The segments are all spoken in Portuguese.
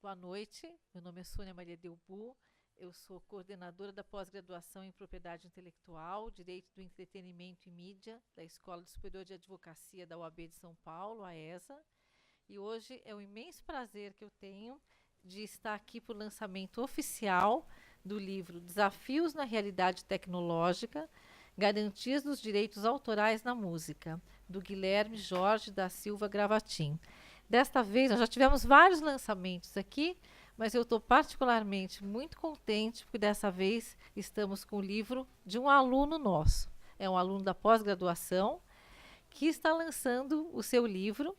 Boa noite, meu nome é Sônia Maria Delbu, eu sou coordenadora da pós-graduação em Propriedade Intelectual, Direito do Entretenimento e Mídia, da Escola Superior de Advocacia da UAB de São Paulo, a ESA, e hoje é um imenso prazer que eu tenho de estar aqui para o lançamento oficial do livro Desafios na Realidade Tecnológica, Garantias dos Direitos Autorais na Música, do Guilherme Jorge da Silva Gravatin. Desta vez, nós já tivemos vários lançamentos aqui, mas eu estou particularmente muito contente porque dessa vez estamos com o livro de um aluno nosso. É um aluno da pós-graduação que está lançando o seu livro.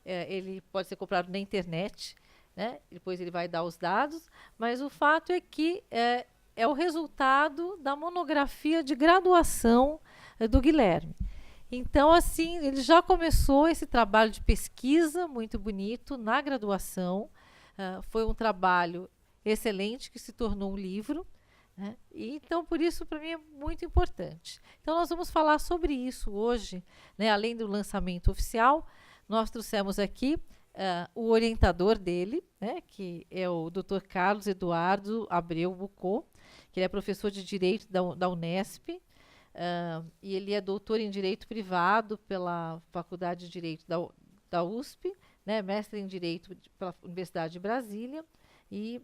Ele pode ser comprado na internet, né? Depois ele vai dar os dados, mas o fato é que é o resultado da monografia de graduação do Guilherme. Então, assim, ele já começou esse trabalho de pesquisa muito bonito na graduação. Foi um trabalho excelente que se tornou um livro, né? E, então, por isso, para mim, é muito importante. Então, nós vamos falar sobre isso hoje, né? Além do lançamento oficial, nós trouxemos aqui o orientador dele, né? Que é o Dr. Carlos Eduardo Abreu Bucô, que ele é professor de Direito da Unesp, e ele é doutor em Direito Privado pela Faculdade de Direito da USP, né, mestre em Direito pela Universidade de Brasília, e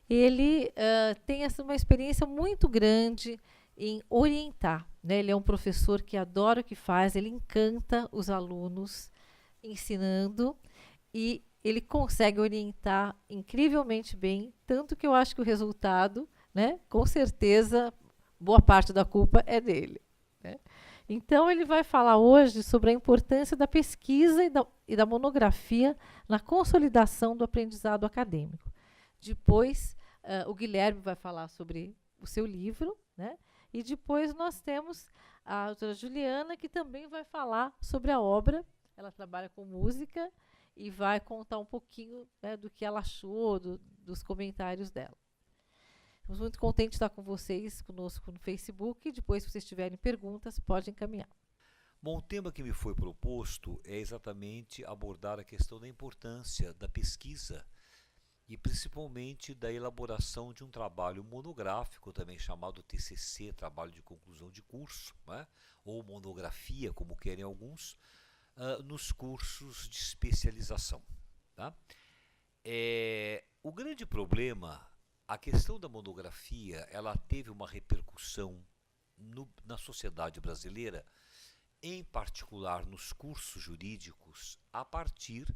ele tem uma experiência muito grande em orientar, né? Ele é um professor que adora o que faz, ele encanta os alunos ensinando e ele consegue orientar incrivelmente bem, tanto que eu acho que o resultado, né, com certeza, boa parte da culpa é dele, né? Então, ele vai falar hoje sobre a importância da pesquisa e da monografia na consolidação do aprendizado acadêmico. Depois, o Guilherme vai falar sobre o seu livro, né? E depois nós temos a doutora Juliana, que também vai falar sobre a obra. Ela trabalha com música e vai contar um pouquinho, né, do que ela achou, dos comentários dela. Estamos muito contentes de estar com vocês, conosco no Facebook. Depois, se vocês tiverem perguntas, podem encaminhar. Bom, o tema que me foi proposto é exatamente abordar a questão da importância da pesquisa e principalmente da elaboração de um trabalho monográfico, também chamado TCC, trabalho de conclusão de curso, né? Ou monografia, como querem alguns, nos cursos de especialização. Tá? O grande problema, a questão da monografia, ela teve uma repercussão na sociedade brasileira, em particular nos cursos jurídicos, a partir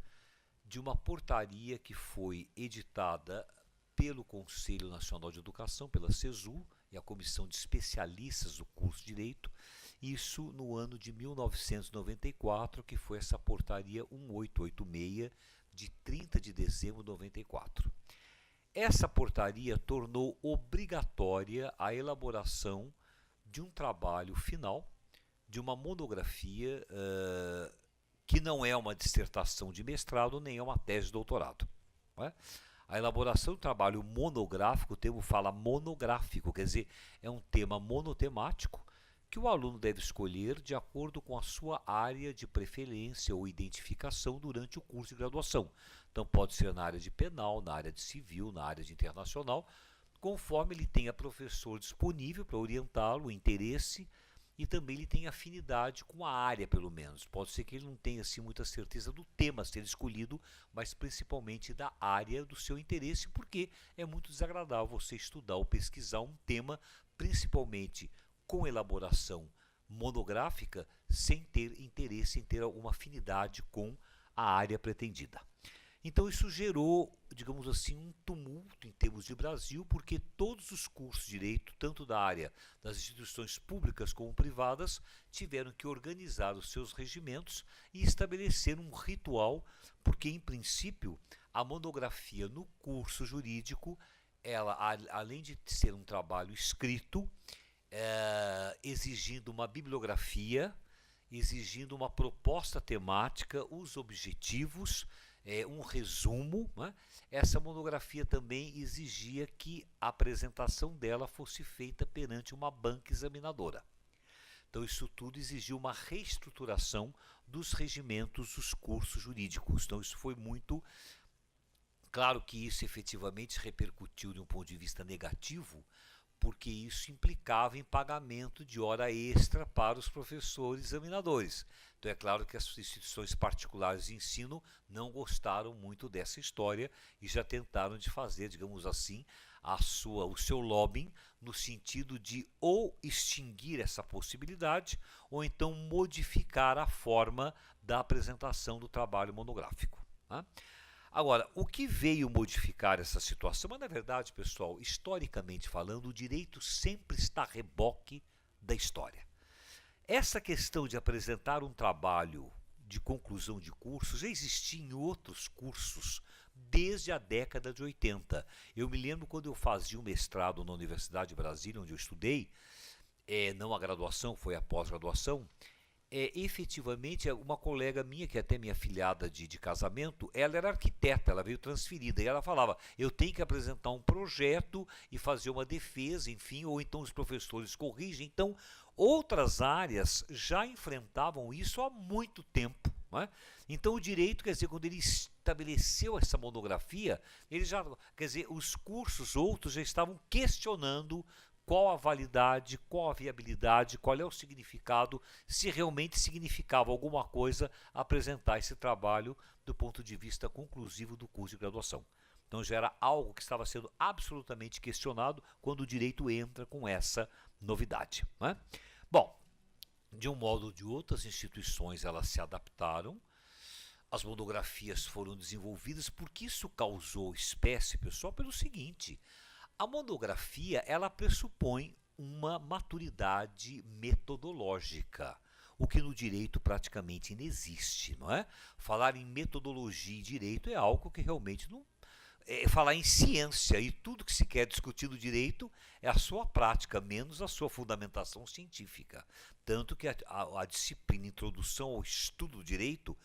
de uma portaria que foi editada pelo Conselho Nacional de Educação, pela CESU, e a Comissão de Especialistas do Curso de Direito, isso no ano de 1994, que foi essa portaria 1886, de 30 de dezembro de 94. Essa portaria tornou obrigatória a elaboração de um trabalho final, de uma monografia que não é uma dissertação de mestrado, nem é uma tese de doutorado. Não é? A elaboração do trabalho monográfico, o termo fala monográfico, quer dizer, é um tema monotemático que o aluno deve escolher de acordo com a sua área de preferência ou identificação durante o curso de graduação. Então pode ser na área de penal, na área de civil, na área de internacional, conforme ele tenha professor disponível para orientá-lo, o interesse, e também ele tem afinidade com a área, pelo menos. Pode ser que ele não tenha assim, muita certeza do tema a ser escolhido, mas principalmente da área do seu interesse, porque é muito desagradável você estudar ou pesquisar um tema, principalmente com elaboração monográfica, sem ter interesse, em ter alguma afinidade com a área pretendida. Então isso gerou, digamos assim, um tumulto em termos de Brasil, porque todos os cursos de direito, tanto da área das instituições públicas como privadas, tiveram que organizar os seus regimentos e estabelecer um ritual, porque em princípio a monografia no curso jurídico, ela, além de ser um trabalho escrito, exigindo uma bibliografia, exigindo uma proposta temática, os objetivos, um resumo, né? Essa monografia também exigia que a apresentação dela fosse feita perante uma banca examinadora. Então isso tudo exigiu uma reestruturação dos regimentos dos cursos jurídicos. Então isso foi muito Claro que isso efetivamente repercutiu de um ponto de vista negativo, porque isso implicava em pagamento de hora extra para os professores examinadores. Então é claro que as instituições particulares de ensino não gostaram muito dessa história e já tentaram de fazer, digamos assim, o seu lobbying no sentido de ou extinguir essa possibilidade ou então modificar a forma da apresentação do trabalho monográfico, né? Agora, o que veio modificar essa situação? Mas, na verdade, pessoal, historicamente falando, o direito sempre está a reboque da história. Essa questão de apresentar um trabalho de conclusão de curso já existia em outros cursos desde a década de 80. Eu me lembro quando eu fazia um mestrado na Universidade de Brasília, onde eu estudei, não a graduação, foi a pós-graduação. Efetivamente, uma colega minha, que é até minha afilhada de casamento, ela era arquiteta, ela veio transferida, e ela falava, eu tenho que apresentar um projeto e fazer uma defesa, enfim, ou então os professores corrigem. Então, outras áreas já enfrentavam isso há muito tempo, né? Então, o direito, quer dizer, quando ele estabeleceu essa monografia, ele já, quer dizer, os cursos outros já estavam questionando qual a validade, qual a viabilidade, qual é o significado, se realmente significava alguma coisa apresentar esse trabalho do ponto de vista conclusivo do curso de graduação. Então já era algo que estava sendo absolutamente questionado quando o direito entra com essa novidade, né? Bom, de um modo ou de outro, as instituições elas se adaptaram, as monografias foram desenvolvidas, porque isso causou espécie, pessoal, pelo seguinte: a monografia, ela pressupõe uma maturidade metodológica, o que no direito praticamente não existe, não é? Falar em metodologia e direito é algo que realmente não... falar em ciência, e tudo que se quer discutir no direito é a sua prática, menos a sua fundamentação científica. Tanto que a disciplina Introdução ao Estudo do Direito,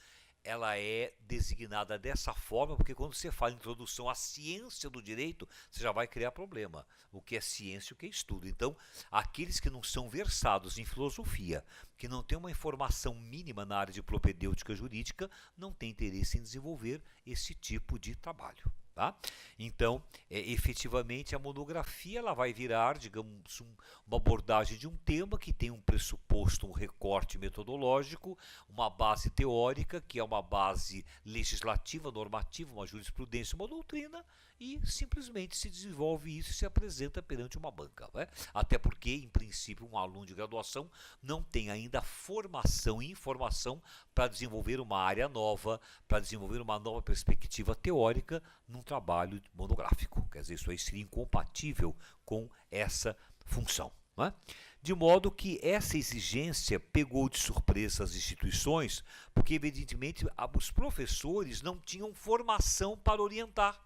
ela é designada dessa forma, porque quando você fala em introdução à ciência do direito, você já vai criar problema. O que é ciência e o que é estudo. Então, aqueles que não são versados em filosofia, que não têm uma informação mínima na área de propedêutica jurídica, não têm interesse em desenvolver esse tipo de trabalho, tá? Então, efetivamente, a monografia ela vai virar, digamos, uma abordagem de um tema que tem um pressuposto, um recorte metodológico, uma base teórica, que é uma base legislativa, normativa, uma jurisprudência, uma doutrina, e simplesmente se desenvolve isso e se apresenta perante uma banca, né? Até porque, em princípio, um aluno de graduação não tem ainda formação e informação para desenvolver uma área nova, para desenvolver uma nova perspectiva teórica num trabalho monográfico. Quer dizer, isso aí seria incompatível com essa função, né? De modo que essa exigência pegou de surpresa as instituições, porque evidentemente os professores não tinham formação para orientar,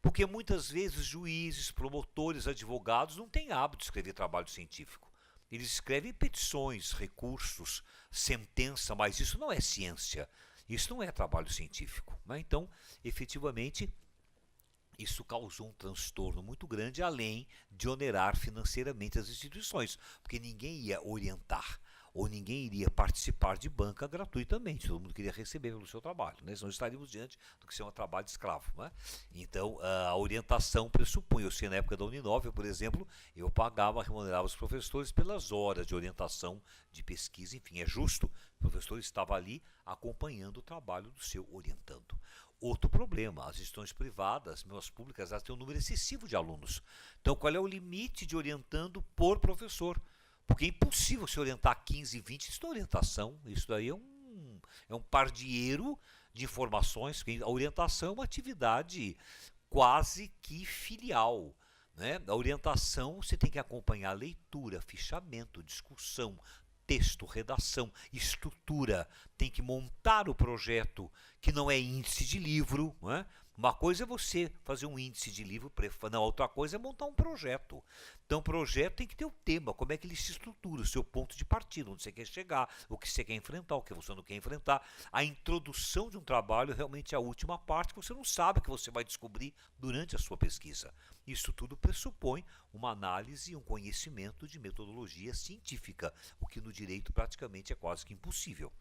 porque muitas vezes juízes, promotores, advogados não têm hábito de escrever trabalho científico. Eles escrevem petições, recursos, sentença, mas isso não é ciência, isso não é trabalho científico, né? Então, efetivamente, isso causou um transtorno muito grande, além de onerar financeiramente as instituições, porque ninguém ia orientar ou ninguém iria participar de banca gratuitamente, todo mundo queria receber pelo seu trabalho, né? Senão estaríamos diante do que ser um trabalho escravo, né? Então, a orientação pressupõe, eu sei na época da Uninove, por exemplo, eu remunerava os professores pelas horas de orientação, de pesquisa, enfim, é justo, o professor estava ali acompanhando o trabalho do seu orientando. Outro problema, as instituições privadas, as públicas, elas têm um número excessivo de alunos. Então, qual é o limite de orientando por professor? Porque é impossível se orientar 15, 20, isso não é orientação, isso daí é um pardieiro de informações, porque a orientação é uma atividade quase que filial, né? A orientação você tem que acompanhar leitura, fichamento, discussão, texto, redação, estrutura, tem que montar o projeto, que não é índice de livro, não é? Uma coisa é você fazer um índice de livro, não, outra coisa é montar um projeto. Então, o projeto tem que ter o tema, como é que ele se estrutura, o seu ponto de partida, onde você quer chegar, o que você quer enfrentar, o que você não quer enfrentar. A introdução de um trabalho realmente é a última parte, que você não sabe que você vai descobrir durante a sua pesquisa. Isso tudo pressupõe uma análise e um conhecimento de metodologia científica, o que no direito praticamente é quase que impossível.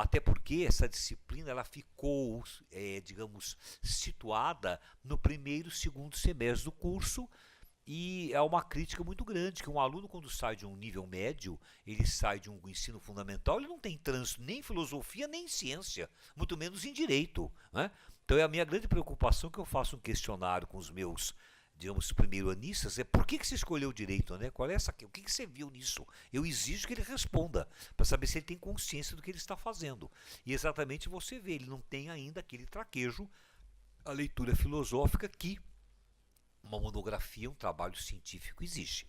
Até porque essa disciplina ela ficou, digamos, situada no primeiro, segundo semestre do curso, e é uma crítica muito grande, que um aluno quando sai de um nível médio, ele sai de um ensino fundamental, ele não tem trânsito nem em filosofia, nem em ciência, muito menos em direito, né? Então é a minha grande preocupação que eu faço um questionário com os meus, digamos, primeiro-anistas, é por que você escolheu direito, né? Qual é essa, o que você viu nisso? Eu exijo que ele responda, para saber se ele tem consciência do que ele está fazendo. E exatamente você vê, ele não tem ainda aquele traquejo, a leitura filosófica que uma monografia, um trabalho científico exige.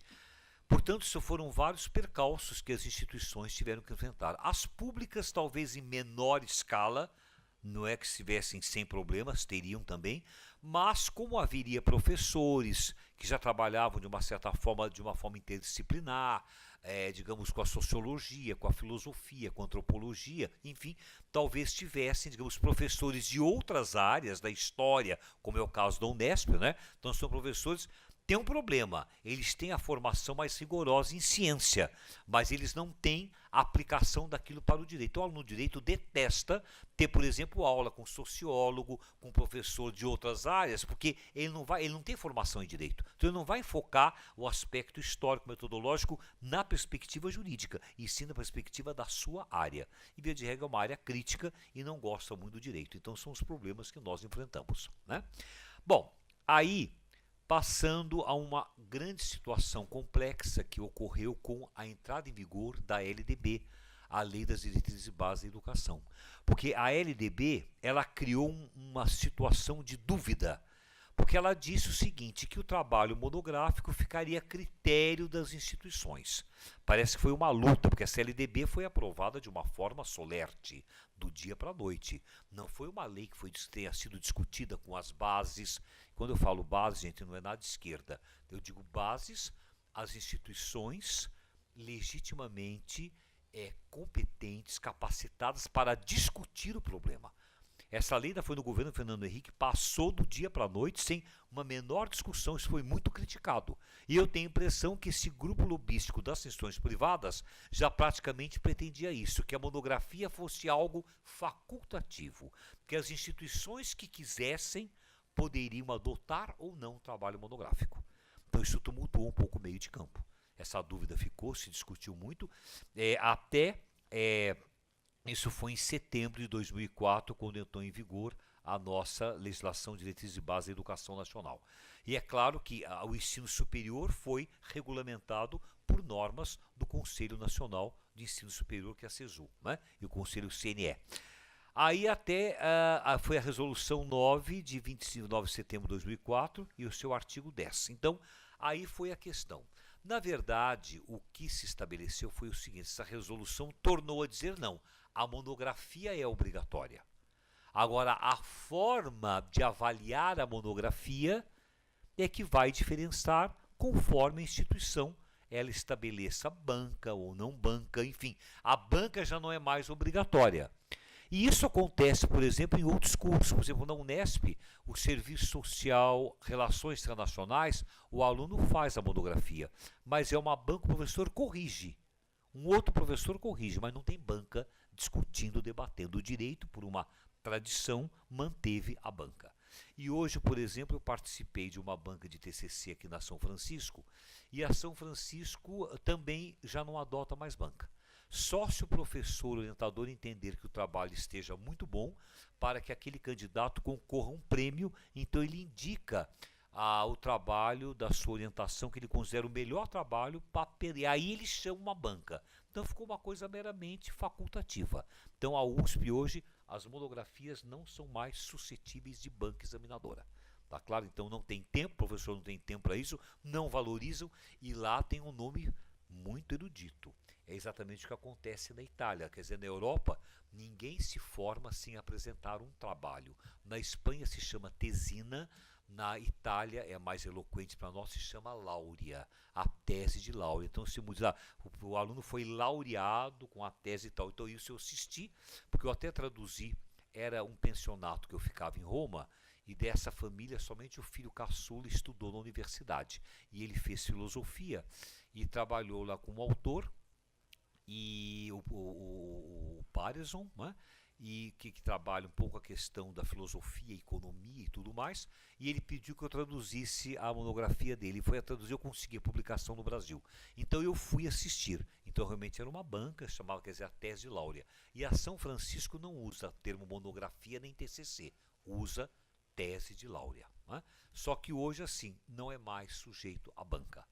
Portanto, isso foram vários percalços que as instituições tiveram que enfrentar. As públicas, talvez em menor escala, não é que estivessem sem problemas, teriam também, mas como haveria professores que já trabalhavam de uma certa forma, de uma forma interdisciplinar, digamos, com a sociologia, com a filosofia, com a antropologia, enfim, talvez tivessem, digamos, professores de outras áreas da história, como é o caso da Unesp, né? Então são professores. Tem um problema, eles têm a formação mais rigorosa em ciência, mas eles não têm a aplicação daquilo para o direito. O aluno de direito detesta ter, por exemplo, aula com sociólogo, com professor de outras áreas, porque ele não tem formação em direito. Então ele não vai focar o aspecto histórico-metodológico na perspectiva jurídica, e sim na perspectiva da sua área. E, via de regra, é uma área crítica e não gosta muito do direito. Então são os problemas que nós enfrentamos, né? Bom, aí passando a uma grande situação complexa que ocorreu com a entrada em vigor da LDB, a Lei das Diretrizes e Bases da Educação. Porque a LDB, ela criou uma situação de dúvida, porque ela disse o seguinte, que o trabalho monográfico ficaria a critério das instituições. Parece que foi uma luta, porque essa LDB foi aprovada de uma forma solerte, do dia para a noite. Não foi uma lei que tenha sido discutida com as bases. Quando eu falo base, gente, não é nada de esquerda. Eu digo bases, as instituições legitimamente competentes, capacitadas para discutir o problema. Essa lei ainda foi no governo Fernando Henrique, passou do dia para a noite sem uma menor discussão, isso foi muito criticado. E eu tenho a impressão que esse grupo lobístico das instituições privadas já praticamente pretendia isso, que a monografia fosse algo facultativo, que as instituições que quisessem poderiam adotar ou não o trabalho monográfico. Então isso tumultuou um pouco o meio de campo. Essa dúvida ficou, se discutiu muito, isso foi em setembro de 2004, quando entrou em vigor a nossa legislação de diretrizes de base da educação nacional. E é claro que o ensino superior foi regulamentado por normas do Conselho Nacional de Ensino Superior, que é a CESU, né? E o Conselho CNE. Aí foi a resolução 9 de 29 de setembro de 2004 e o seu artigo 10. Então, aí foi a questão. Na verdade, o que se estabeleceu foi o seguinte, essa resolução tornou a dizer não, a monografia é obrigatória. Agora, a forma de avaliar a monografia é que vai diferenciar conforme a instituição ela estabeleça banca ou não banca, enfim, a banca já não é mais obrigatória. E isso acontece, por exemplo, em outros cursos. Por exemplo, na Unesp, o Serviço Social, Relações Internacionais, o aluno faz a monografia, mas é uma banca, o professor corrige. Um outro professor corrige, mas não tem banca discutindo, debatendo. O direito, por uma tradição, manteve a banca. E hoje, por exemplo, eu participei de uma banca de TCC aqui na São Francisco, e a São Francisco também já não adota mais banca. Só se o professor orientador entender que o trabalho esteja muito bom para que aquele candidato concorra a um prêmio, então ele indica o trabalho da sua orientação, que ele considera o melhor trabalho, e aí ele chama uma banca. Então ficou uma coisa meramente facultativa. Então a USP hoje, as monografias não são mais suscetíveis de banca examinadora. Tá claro? Então não tem tempo, o professor não tem tempo para isso, não valorizam, e lá tem um nome muito erudito. É exatamente o que acontece na Itália. Quer dizer, na Europa, ninguém se forma sem apresentar um trabalho. Na Espanha se chama tesina, na Itália é mais eloquente para nós, se chama laurea, a tese de laurea. Então, se diz, o aluno foi laureado com a tese e tal. Então, isso eu assisti, porque eu até traduzi, era um pensionato que eu ficava em Roma, e dessa família somente o filho caçula estudou na universidade. E ele fez filosofia e trabalhou lá como autor. E o comparison, né? E que trabalha um pouco a questão da filosofia, economia e tudo mais, e ele pediu que eu traduzisse a monografia dele. Foi a traduzir, eu consegui a publicação no Brasil. Então eu fui assistir. Então realmente era uma banca, chamava, quer dizer, a tese de Laurea. E a São Francisco não usa termo monografia nem TCC, usa tese de Laurea, né? Só que hoje, assim, não é mais sujeito à banca.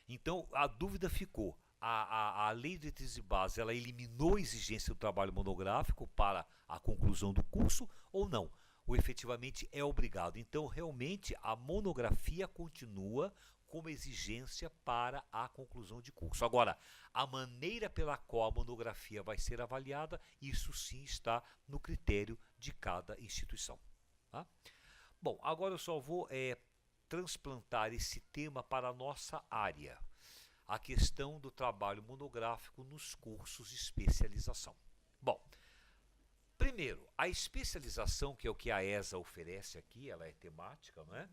Então a dúvida ficou. A lei de diretrizes e base, ela eliminou a exigência do trabalho monográfico para a conclusão do curso ou não? Ou efetivamente é obrigado? Então, realmente, a monografia continua como exigência para a conclusão de curso. Agora, a maneira pela qual a monografia vai ser avaliada, isso sim está no critério de cada instituição. Tá? Bom, agora eu só vou transplantar esse tema para a nossa área. A questão do trabalho monográfico nos cursos de especialização. Bom, primeiro, a especialização, que é o que a ESA oferece aqui, ela é temática, não é?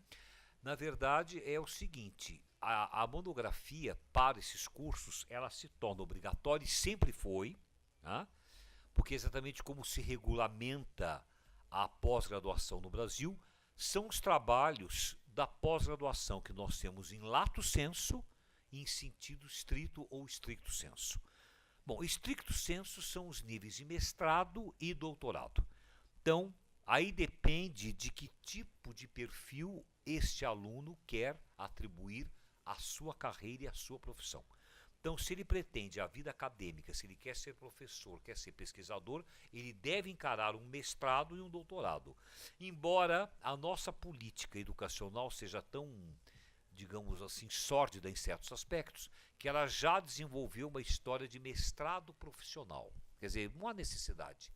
Na verdade, é o seguinte, a monografia para esses cursos, ela se torna obrigatória e sempre foi, tá? Porque exatamente como se regulamenta a pós-graduação no Brasil, são os trabalhos da pós-graduação que nós temos em lato sensu, em sentido estrito ou estricto sensu. Bom, estricto sensu são os níveis de mestrado e doutorado. Então, aí depende de que tipo de perfil este aluno quer atribuir à sua carreira e à sua profissão. Então, se ele pretende a vida acadêmica, se ele quer ser professor, quer ser pesquisador, ele deve encarar um mestrado e um doutorado. Embora a nossa política educacional seja tão, digamos assim, sórdida em certos aspectos, que ela já desenvolveu uma história de mestrado profissional. Quer dizer, não há necessidade.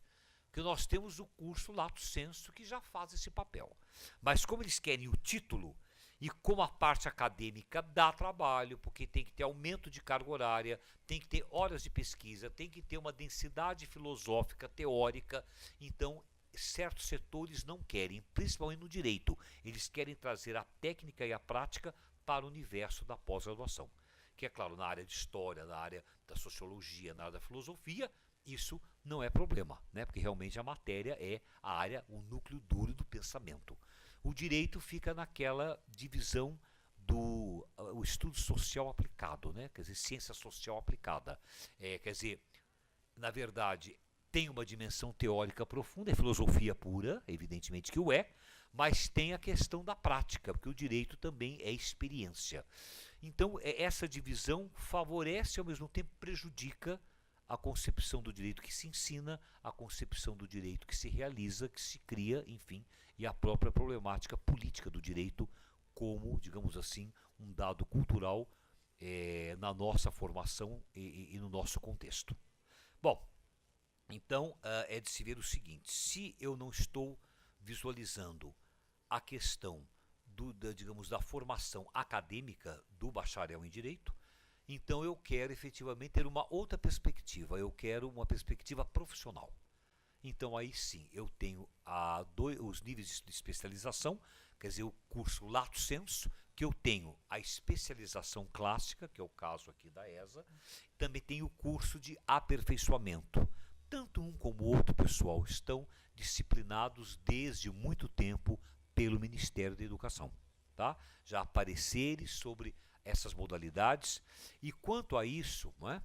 Porque nós temos o curso lato sensu que já faz esse papel. Mas como eles querem o título, e como a parte acadêmica dá trabalho, porque tem que ter aumento de carga horária, tem que ter horas de pesquisa, tem que ter uma densidade filosófica, teórica, então certos setores não querem, principalmente no direito, eles querem trazer a técnica e a prática para o universo da pós-graduação. Que é claro, na área de história, na área da sociologia, na área da filosofia, isso não é problema, né? Porque realmente a matéria é a área, o núcleo duro do pensamento. O direito fica naquela divisão do o estudo social aplicado, né? Quer dizer, ciência social aplicada. Quer dizer, na verdade, tem uma dimensão teórica profunda, é filosofia pura, evidentemente que o é, mas tem a questão da prática, porque o direito também é experiência. Então, essa divisão favorece e, ao mesmo tempo, prejudica a concepção do direito que se ensina, a concepção do direito que se realiza, que se cria, enfim, e a própria problemática política do direito como, digamos assim, um dado cultural na nossa formação e no nosso contexto. Bom, então é de se ver o seguinte, se eu não estou visualizando a questão digamos, da formação acadêmica do bacharel em direito, então eu quero efetivamente ter uma outra perspectiva, eu quero uma perspectiva profissional. Então aí sim, eu tenho os níveis de especialização, quer dizer, o curso lato sensu, que eu tenho a especialização clássica, que é o caso aqui da ESA, também tenho o curso de aperfeiçoamento. Tanto um como o outro, pessoal, estão disciplinados desde muito tempo pelo Ministério da Educação. Tá? Já há pareceres sobre essas modalidades. E quanto a isso, não é?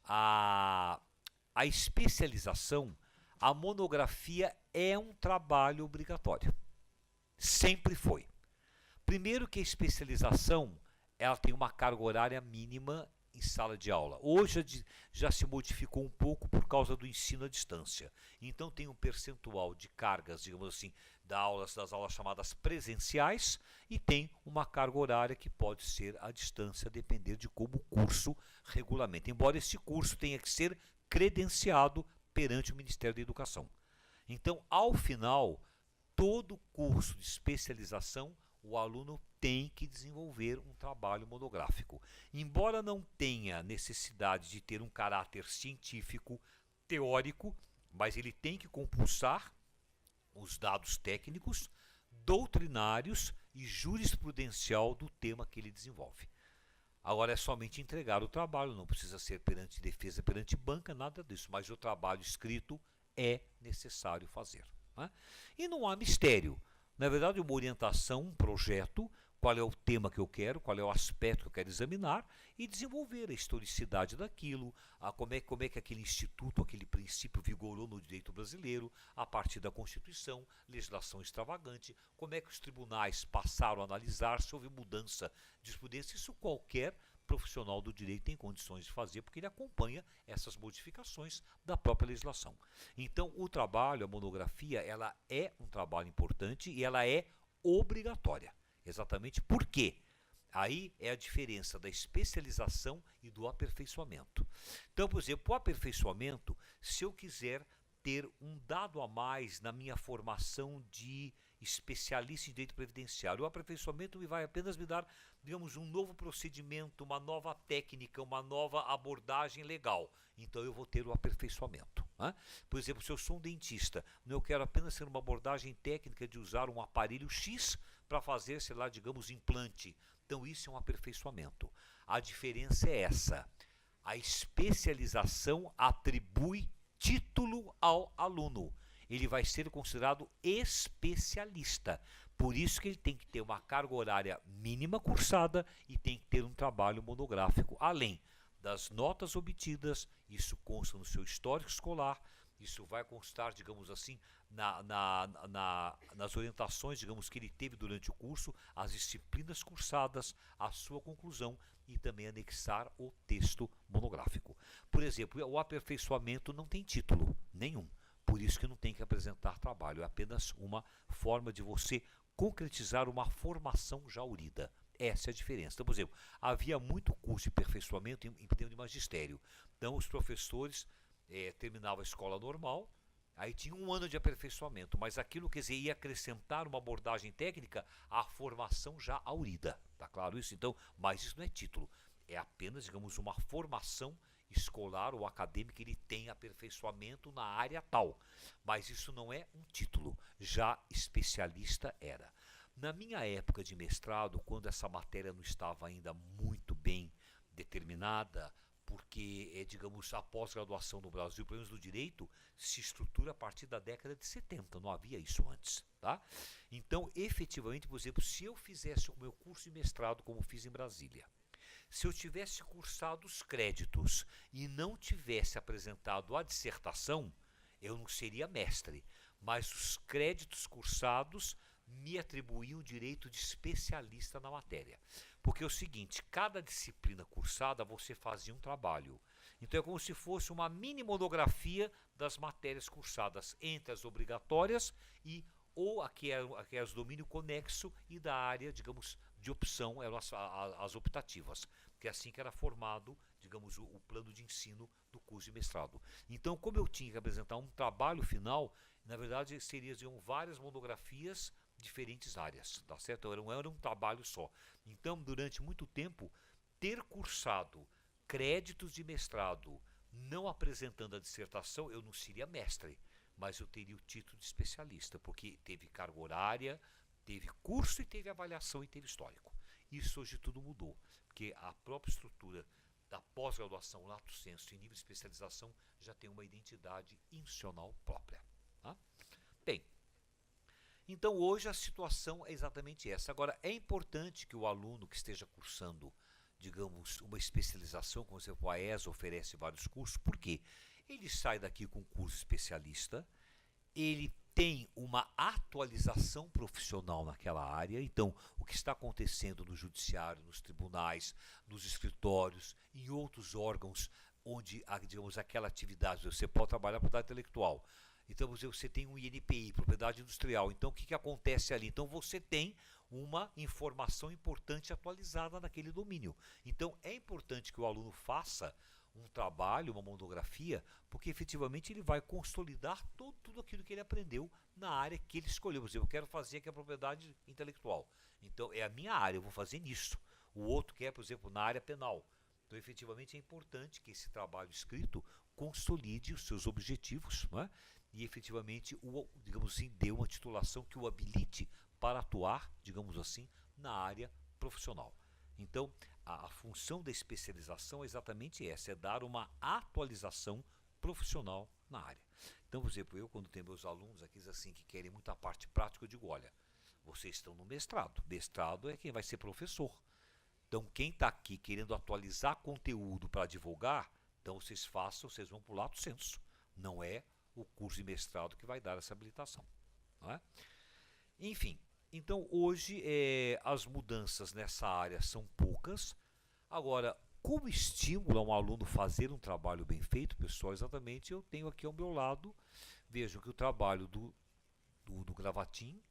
a especialização, a monografia é um trabalho obrigatório. Sempre foi. Primeiro que a especialização ela tem uma carga horária mínima em sala de aula. Hoje já se modificou um pouco por causa do ensino à distância. Então tem um percentual de cargas, digamos assim, das aulas chamadas presenciais e tem uma carga horária que pode ser à distância, a depender de como o curso regulamenta. Embora esse curso tenha que ser credenciado perante o Ministério da Educação. Então, ao final, todo curso de especialização, o aluno tem que desenvolver um trabalho monográfico. Embora não tenha necessidade de ter um caráter científico, teórico, mas ele tem que compulsar os dados técnicos, doutrinários e jurisprudencial do tema que ele desenvolve. Agora é somente entregar o trabalho, não precisa ser perante defesa, perante banca, nada disso, mas o trabalho escrito é necessário fazer, né? E não há mistério. Na verdade, uma orientação, um projeto, qual é o tema que eu quero, qual é o aspecto que eu quero examinar e desenvolver a historicidade daquilo, como é que aquele instituto, aquele princípio vigorou no direito brasileiro, a partir da Constituição, legislação extravagante, como é que os tribunais passaram a analisar se houve mudança de jurisprudência, isso qualquer profissional do direito tem condições de fazer, porque ele acompanha essas modificações da própria legislação. Então, o trabalho, a monografia, ela é um trabalho importante e ela é obrigatória. Exatamente por quê? Aí é a diferença da especialização e do aperfeiçoamento. Então, por exemplo, o aperfeiçoamento, se eu quiser ter um dado a mais na minha formação de especialista em direito previdenciário, o aperfeiçoamento vai apenas me dar, digamos, um novo procedimento, uma nova técnica, uma nova abordagem legal. Então eu vou ter o aperfeiçoamento, né? Por exemplo, se eu sou um dentista, eu quero apenas ter uma abordagem técnica de usar um aparelho X para fazer, sei lá, digamos, implante. Então isso é um aperfeiçoamento. A diferença é essa. A especialização atribui título ao aluno. Ele vai ser considerado especialista. Por isso que ele tem que ter uma carga horária mínima cursada e tem que ter um trabalho monográfico. Além das notas obtidas, isso consta no seu histórico escolar, isso vai constar, digamos assim, nas orientações, digamos, que ele teve durante o curso, as disciplinas cursadas, a sua conclusão e também anexar o texto monográfico. Por exemplo, o aperfeiçoamento não tem título nenhum, por isso que não tem que apresentar trabalho, é apenas uma forma de você concretizar uma formação já urida. Essa é a diferença. Então, por exemplo, havia muito curso de aperfeiçoamento em termos de magistério. Então, os professores terminavam a escola normal, aí tinha um ano de aperfeiçoamento, mas aquilo, quer dizer, ia acrescentar uma abordagem técnica à formação já aurida. Tá claro isso? Então, mas isso não é título, é apenas, digamos, uma formação escolar ou acadêmica, ele tem aperfeiçoamento na área tal, mas isso não é um título, já especialista era. Na minha época de mestrado, quando essa matéria não estava ainda muito bem determinada, porque, digamos, a pós-graduação no Brasil, pelo menos do direito, se estrutura a partir da década de 70, não havia isso antes, tá? Então, efetivamente, por exemplo, se eu fizesse o meu curso de mestrado como fiz em Brasília, se eu tivesse cursado os créditos e não tivesse apresentado a dissertação, eu não seria mestre, mas os créditos cursados me atribuíam o direito de especialista na matéria. Porque é o seguinte, cada disciplina cursada você fazia um trabalho. Então é como se fosse uma mini monografia das matérias cursadas, entre as obrigatórias e ou aquelas domínio conexo e da área, digamos, de opção, eram as optativas, que é assim que era formado, digamos, o plano de ensino do curso de mestrado. Então, como eu tinha que apresentar um trabalho final, na verdade seriam várias monografias, diferentes áreas, tá certo? Era um trabalho só. Então, durante muito tempo, ter cursado créditos de mestrado não apresentando a dissertação, eu não seria mestre, mas eu teria o título de especialista, porque teve carga horária, teve curso e teve avaliação e teve histórico. Isso hoje tudo mudou, porque a própria estrutura da pós-graduação, lato sensu e nível de especialização já tem uma identidade institucional própria. Tá? Bem, então hoje a situação é exatamente essa. Agora, é importante que o aluno que esteja cursando, digamos, uma especialização, como você, a ESA oferece vários cursos, por quê? Ele sai daqui com um curso especialista, ele tem uma atualização profissional naquela área, então o que está acontecendo no judiciário, nos tribunais, nos escritórios, em outros órgãos onde, digamos, aquela atividade, você pode trabalhar por propriedade intelectual. Então você tem um INPI, propriedade industrial, então o que acontece ali? Então você tem uma informação importante atualizada naquele domínio. Então é importante que o aluno faça um trabalho, uma monografia, porque efetivamente ele vai consolidar tudo aquilo que ele aprendeu na área que ele escolheu. Por exemplo, eu quero fazer aqui a propriedade intelectual. Então é a minha área, eu vou fazer nisso. O outro quer, por exemplo, na área penal. Então efetivamente é importante que esse trabalho escrito consolide os seus objetivos, não é? E efetivamente, digamos assim, dê uma titulação que o habilite para atuar, digamos assim, na área profissional. Então, a função da especialização é exatamente essa, é dar uma atualização profissional na área. Então, por exemplo, eu quando tenho meus alunos aqui assim, que querem muita parte prática, eu digo, olha, vocês estão no mestrado. Mestrado é quem vai ser professor. Então, quem está aqui querendo atualizar conteúdo para divulgar, então vocês façam, vocês vão para o lato sensu. Não é o curso de mestrado que vai dar essa habilitação. Não é? Enfim, então hoje as mudanças nessa área são poucas. Agora, como estímulo a um aluno fazer um trabalho bem feito, pessoal, exatamente, eu tenho aqui ao meu lado, vejam que o trabalho do Gravatin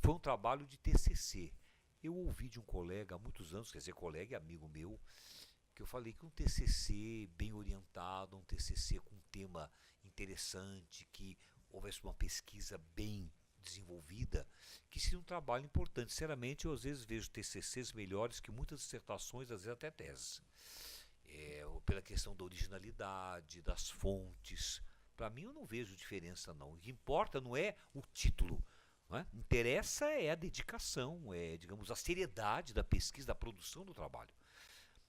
foi um trabalho de TCC. Eu ouvi de um colega há muitos anos, quer dizer, colega e amigo meu, que eu falei que um TCC bem orientado, um TCC com um tema interessante, que houvesse uma pesquisa bem desenvolvida, que seria um trabalho importante. Sinceramente, eu às vezes vejo TCCs melhores que muitas dissertações, às vezes até teses. Pela questão da originalidade, das fontes. Para mim, eu não vejo diferença, não. O que importa não é o título. Não é? Interessa é a dedicação, digamos, a seriedade da pesquisa, da produção do trabalho.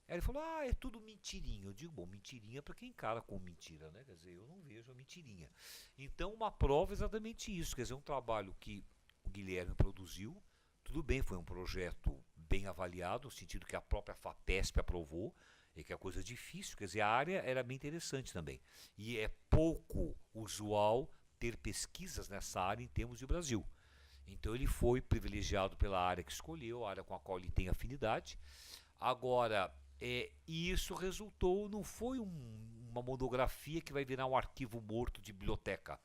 Aí ele falou, é tudo mentirinha. Eu digo, bom, mentirinha para quem encara como mentira, né? Quer dizer, eu não vejo a mentirinha. Então, uma prova é exatamente isso, quer dizer, um trabalho que o Guilherme produziu, tudo bem, foi um projeto bem avaliado, no sentido que a própria FAPESP aprovou, e que é coisa difícil, quer dizer, a área era bem interessante também. E é pouco usual ter pesquisas nessa área em termos de Brasil. Então ele foi privilegiado pela área que escolheu, a área com a qual ele tem afinidade. Agora, e isso resultou, não foi uma monografia que vai virar um arquivo morto de biblioteca.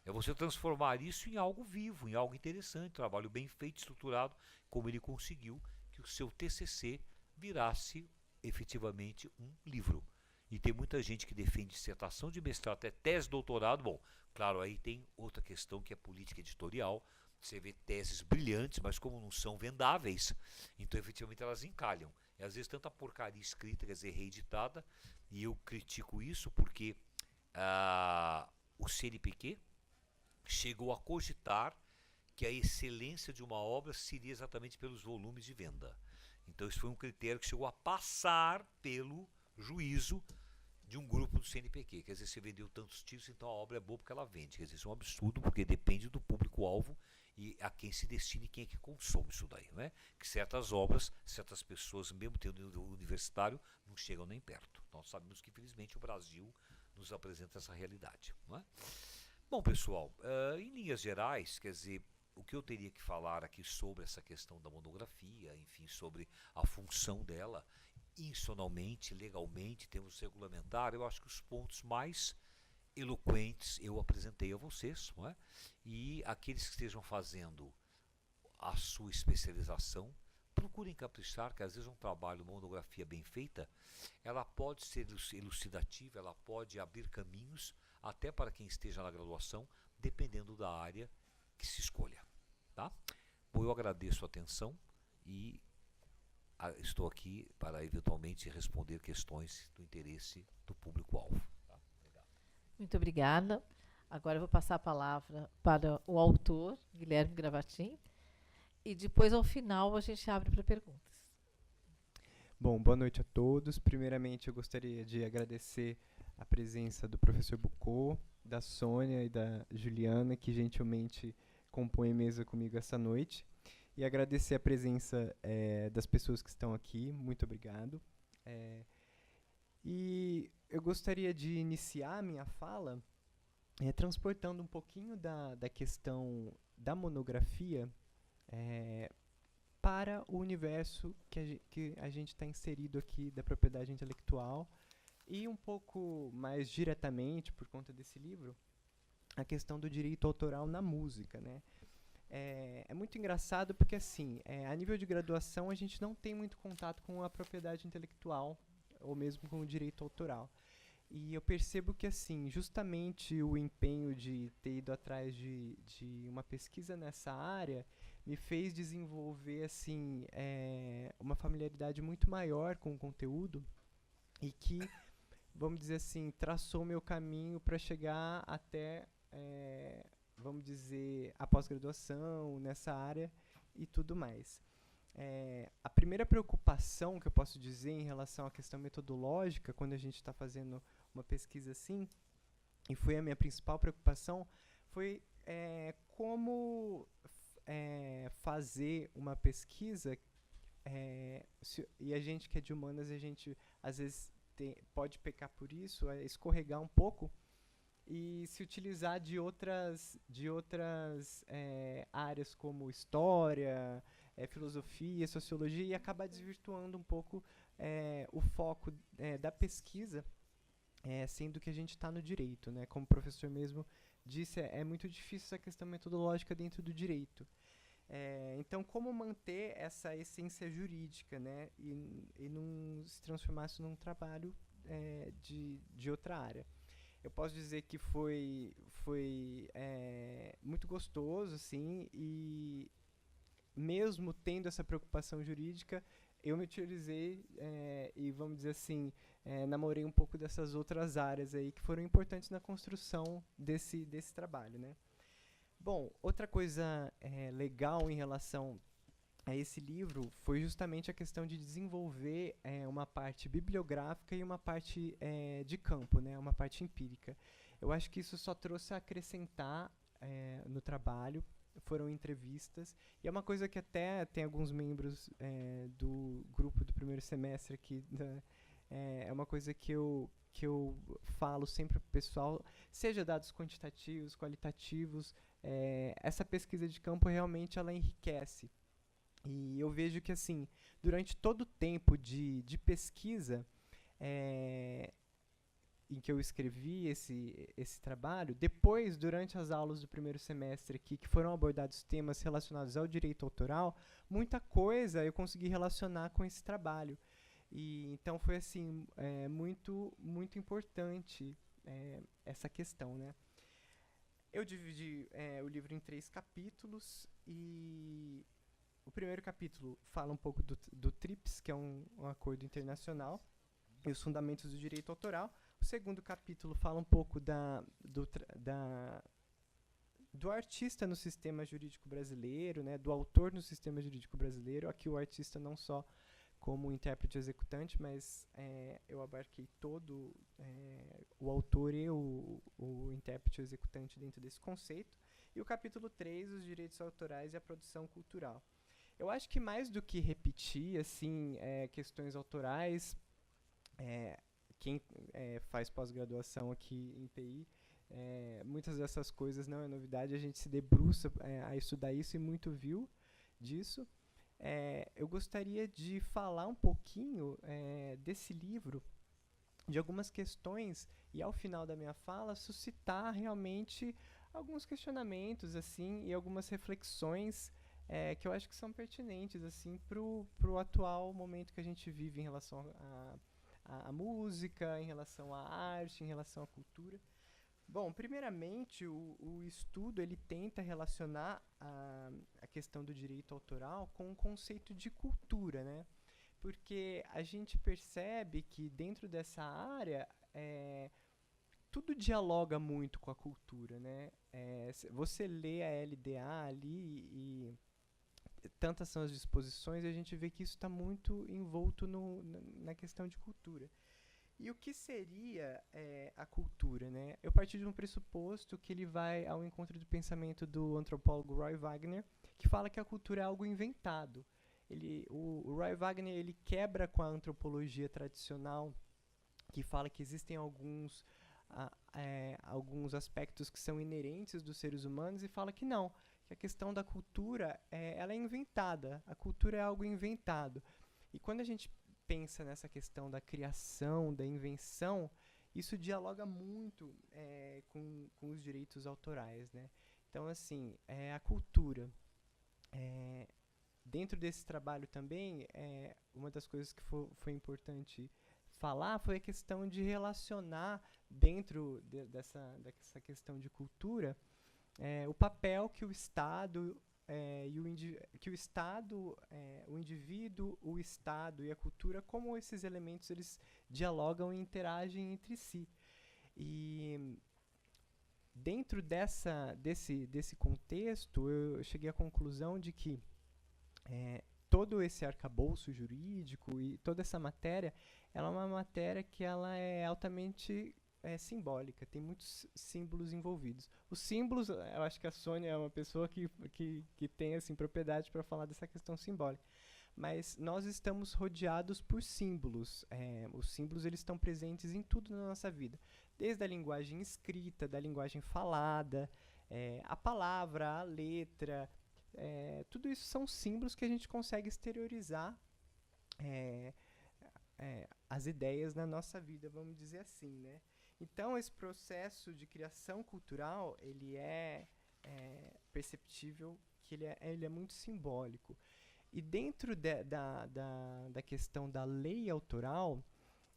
É você transformar isso em algo vivo, em algo interessante, trabalho bem feito, estruturado, como ele conseguiu que o seu TCC virasse efetivamente um livro. E tem muita gente que defende dissertação de mestrado, até tese de doutorado. Bom, claro, aí tem outra questão que é política editorial. Você vê teses brilhantes, mas como não são vendáveis, então efetivamente elas encalham. E às vezes tanta porcaria escrita, quer dizer, reeditada, e eu critico isso porque o CNPq chegou a cogitar que a excelência de uma obra seria exatamente pelos volumes de venda. Então isso foi um critério que chegou a passar pelo juízo de um grupo do CNPq. Quer dizer, você vendeu tantos títulos, então a obra é boa porque ela vende. Quer dizer, isso é um absurdo, porque depende do público-alvo e a quem se destina e quem é que consome isso daí, né? Que certas obras, certas pessoas, mesmo tendo nível universitário, não chegam nem perto. Nós sabemos que, infelizmente, o Brasil nos apresenta essa realidade, não é? Bom, pessoal, em linhas gerais, quer dizer, o que eu teria que falar aqui sobre essa questão da monografia, enfim, sobre a função dela, institucionalmente, legalmente, temos regulamentar, eu acho que os pontos mais eloquentes eu apresentei a vocês, não é? E aqueles que estejam fazendo a sua especialização, procurem caprichar, que às vezes um trabalho, uma monografia bem feita, ela pode ser elucidativa, ela pode abrir caminhos até para quem esteja na graduação, dependendo da área que se escolha. Tá? Bom, eu agradeço a atenção e estou aqui para eventualmente responder questões do interesse do público-alvo. Tá? Muito obrigada. Agora eu vou passar a palavra para o autor, Guilherme Gravatin, e depois, ao final, a gente abre para perguntas. Bom, boa noite a todos. Primeiramente, eu gostaria de agradecer a presença do professor Bucô, da Sônia e da Juliana, que gentilmente compõem mesa comigo essa noite. E agradecer a presença das pessoas que estão aqui. Muito obrigado. E eu gostaria de iniciar a minha fala transportando um pouquinho da questão da monografia para o universo que a gente está inserido aqui da propriedade intelectual e um pouco mais diretamente, por conta desse livro, a questão do direito autoral na música, né? É muito engraçado porque, assim, a nível de graduação, a gente não tem muito contato com a propriedade intelectual ou mesmo com o direito autoral. E eu percebo que, assim, justamente o empenho de ter ido atrás de uma pesquisa nessa área me fez desenvolver, assim, uma familiaridade muito maior com o conteúdo e que, vamos dizer assim, traçou meu caminho para chegar até, vamos dizer, a pós-graduação nessa área e tudo mais. a primeira preocupação que eu posso dizer em relação à questão metodológica, quando a gente está fazendo uma pesquisa assim, e foi a minha principal preocupação, foi como fazer uma pesquisa, e a gente que é de humanas, a gente às vezes pode pecar por isso, escorregar um pouco, e se utilizar de outras áreas como história, filosofia, sociologia, e acabar desvirtuando um pouco o foco da pesquisa, sendo que a gente está no direito, né? Como o professor mesmo disse, é muito difícil essa questão metodológica dentro do direito. Então, como manter essa essência jurídica, né? E não se transformar isso num trabalho de outra área. Eu posso dizer que foi muito gostoso, assim, e mesmo tendo essa preocupação jurídica, eu me utilizei e, vamos dizer assim, namorei um pouco dessas outras áreas aí que foram importantes na construção desse trabalho, né? Bom, outra coisa legal em relação a esse livro foi justamente a questão de desenvolver uma parte bibliográfica e uma parte de campo, né? Uma parte empírica. Eu acho que isso só trouxe a acrescentar no trabalho, foram entrevistas, e é uma coisa que até tem alguns membros do grupo do primeiro semestre aqui, é uma coisa que eu falo sempre para o pessoal, seja dados quantitativos, qualitativos, essa pesquisa de campo realmente ela enriquece. E eu vejo que, assim, durante todo o tempo de pesquisa em que eu escrevi esse trabalho, depois, durante as aulas do primeiro semestre aqui, que foram abordados temas relacionados ao direito autoral, muita coisa eu consegui relacionar com esse trabalho. E então foi, assim, muito, muito importante essa questão, né? Eu dividi o livro em 3 capítulos, e o primeiro capítulo fala um pouco do TRIPS, que é um acordo internacional, e os fundamentos do direito autoral. O segundo capítulo fala um pouco do artista no sistema jurídico brasileiro, né, do autor no sistema jurídico brasileiro. Aqui o artista não só como intérprete executante, mas eu abarquei todo o autor e o intérprete executante dentro desse conceito. E o capítulo 3, os direitos autorais e a produção cultural. Eu acho que mais do que repetir assim, questões autorais, quem faz pós-graduação aqui em TI, muitas dessas coisas não é novidade, a gente se debruça a estudar isso e muito viu disso. Eu gostaria de falar um pouquinho desse livro, de algumas questões, e ao final da minha fala suscitar realmente alguns questionamentos assim, e algumas reflexões que eu acho que são pertinentes assim, pro atual momento que a gente vive em relação à música, em relação à arte, em relação à cultura. Bom, primeiramente, o estudo ele tenta relacionar a questão do direito autoral com o conceito de cultura, né? Porque a gente percebe que dentro dessa área tudo dialoga muito com a cultura, né? Você lê a LDA ali e tantas são as disposições, e a gente vê que isso está muito envolto na questão de cultura. E o que seria a cultura, né? Eu parti de um pressuposto que ele vai ao encontro do pensamento do antropólogo Roy Wagner, que fala que a cultura é algo inventado. O Roy Wagner ele quebra com a antropologia tradicional, que fala que existem alguns aspectos que são inerentes dos seres humanos, e fala que não, que a questão da cultura ela é inventada, a cultura é algo inventado. E quando a gente pensa nessa questão da criação, da invenção, isso dialoga muito com os direitos autorais, né? Então, assim, a cultura. Dentro desse trabalho também, uma das coisas que foi importante falar foi a questão de relacionar dentro dessa questão de cultura o papel que o Estado o indivíduo, o Estado e a cultura, como esses elementos eles dialogam e interagem entre si. E dentro desse contexto, eu cheguei à conclusão de que todo esse arcabouço jurídico e toda essa matéria, ela é uma matéria que ela é altamente simbólica, tem muitos símbolos envolvidos. Os símbolos, eu acho que a Sônia é uma pessoa que tem assim, propriedade para falar dessa questão simbólica. Mas nós estamos rodeados por símbolos. Os símbolos eles estão presentes em tudo na nossa vida. Desde a linguagem escrita, da linguagem falada, a palavra, a letra, tudo isso são símbolos que a gente consegue exteriorizar as ideias na nossa vida, vamos dizer assim, né? Então, esse processo de criação cultural, ele é perceptível que ele é muito simbólico. E dentro da questão da lei autoral,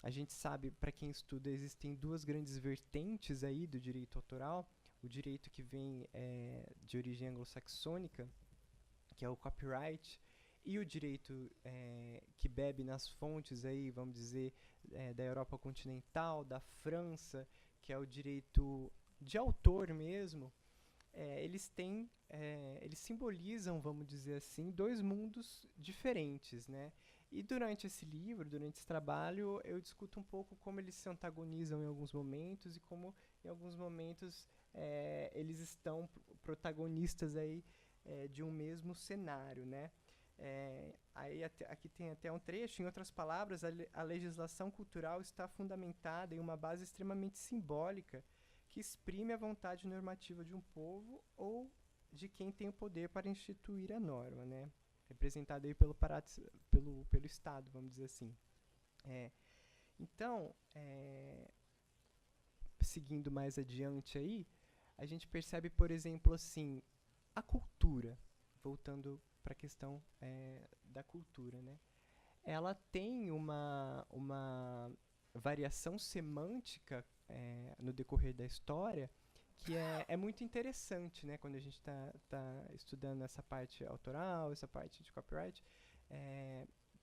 a gente sabe, para quem estuda, existem duas grandes vertentes aí do direito autoral. O direito que vem de origem anglo-saxônica, que é o copyright, e o direito que bebe nas fontes aí, vamos dizer, da Europa continental, da França, que é o direito de autor mesmo. Eles simbolizam, vamos dizer assim, dois mundos diferentes, né? E durante esse livro, durante esse trabalho, eu discuto um pouco como eles se antagonizam em alguns momentos e como, em alguns momentos, eles estão protagonistas aí, de um mesmo cenário, né? Aqui tem até um trecho. Em outras palavras, a legislação cultural está fundamentada em uma base extremamente simbólica que exprime a vontade normativa de um povo ou de quem tem o poder para instituir a norma, né? Representado aí pelo Estado, vamos dizer assim. Então, seguindo mais adiante aí, a gente percebe, por exemplo, assim, a cultura, voltando para a questão da cultura, né? Ela tem uma variação semântica no decorrer da história que é muito interessante, né? Quando a gente tá estudando essa parte autoral, essa parte de copyright,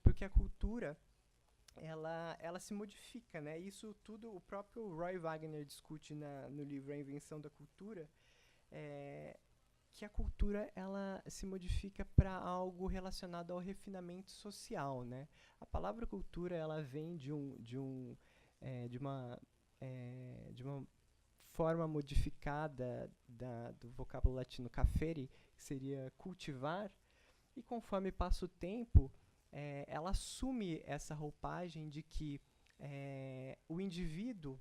porque a cultura ela se modifica, né? Isso tudo o próprio Roy Wagner discute no livro A Invenção da Cultura, que a cultura ela se modifica para algo relacionado ao refinamento social, né? A palavra cultura ela vem de uma forma modificada do vocábulo latino cafere, que seria cultivar, e conforme passa o tempo, ela assume essa roupagem de que o indivíduo,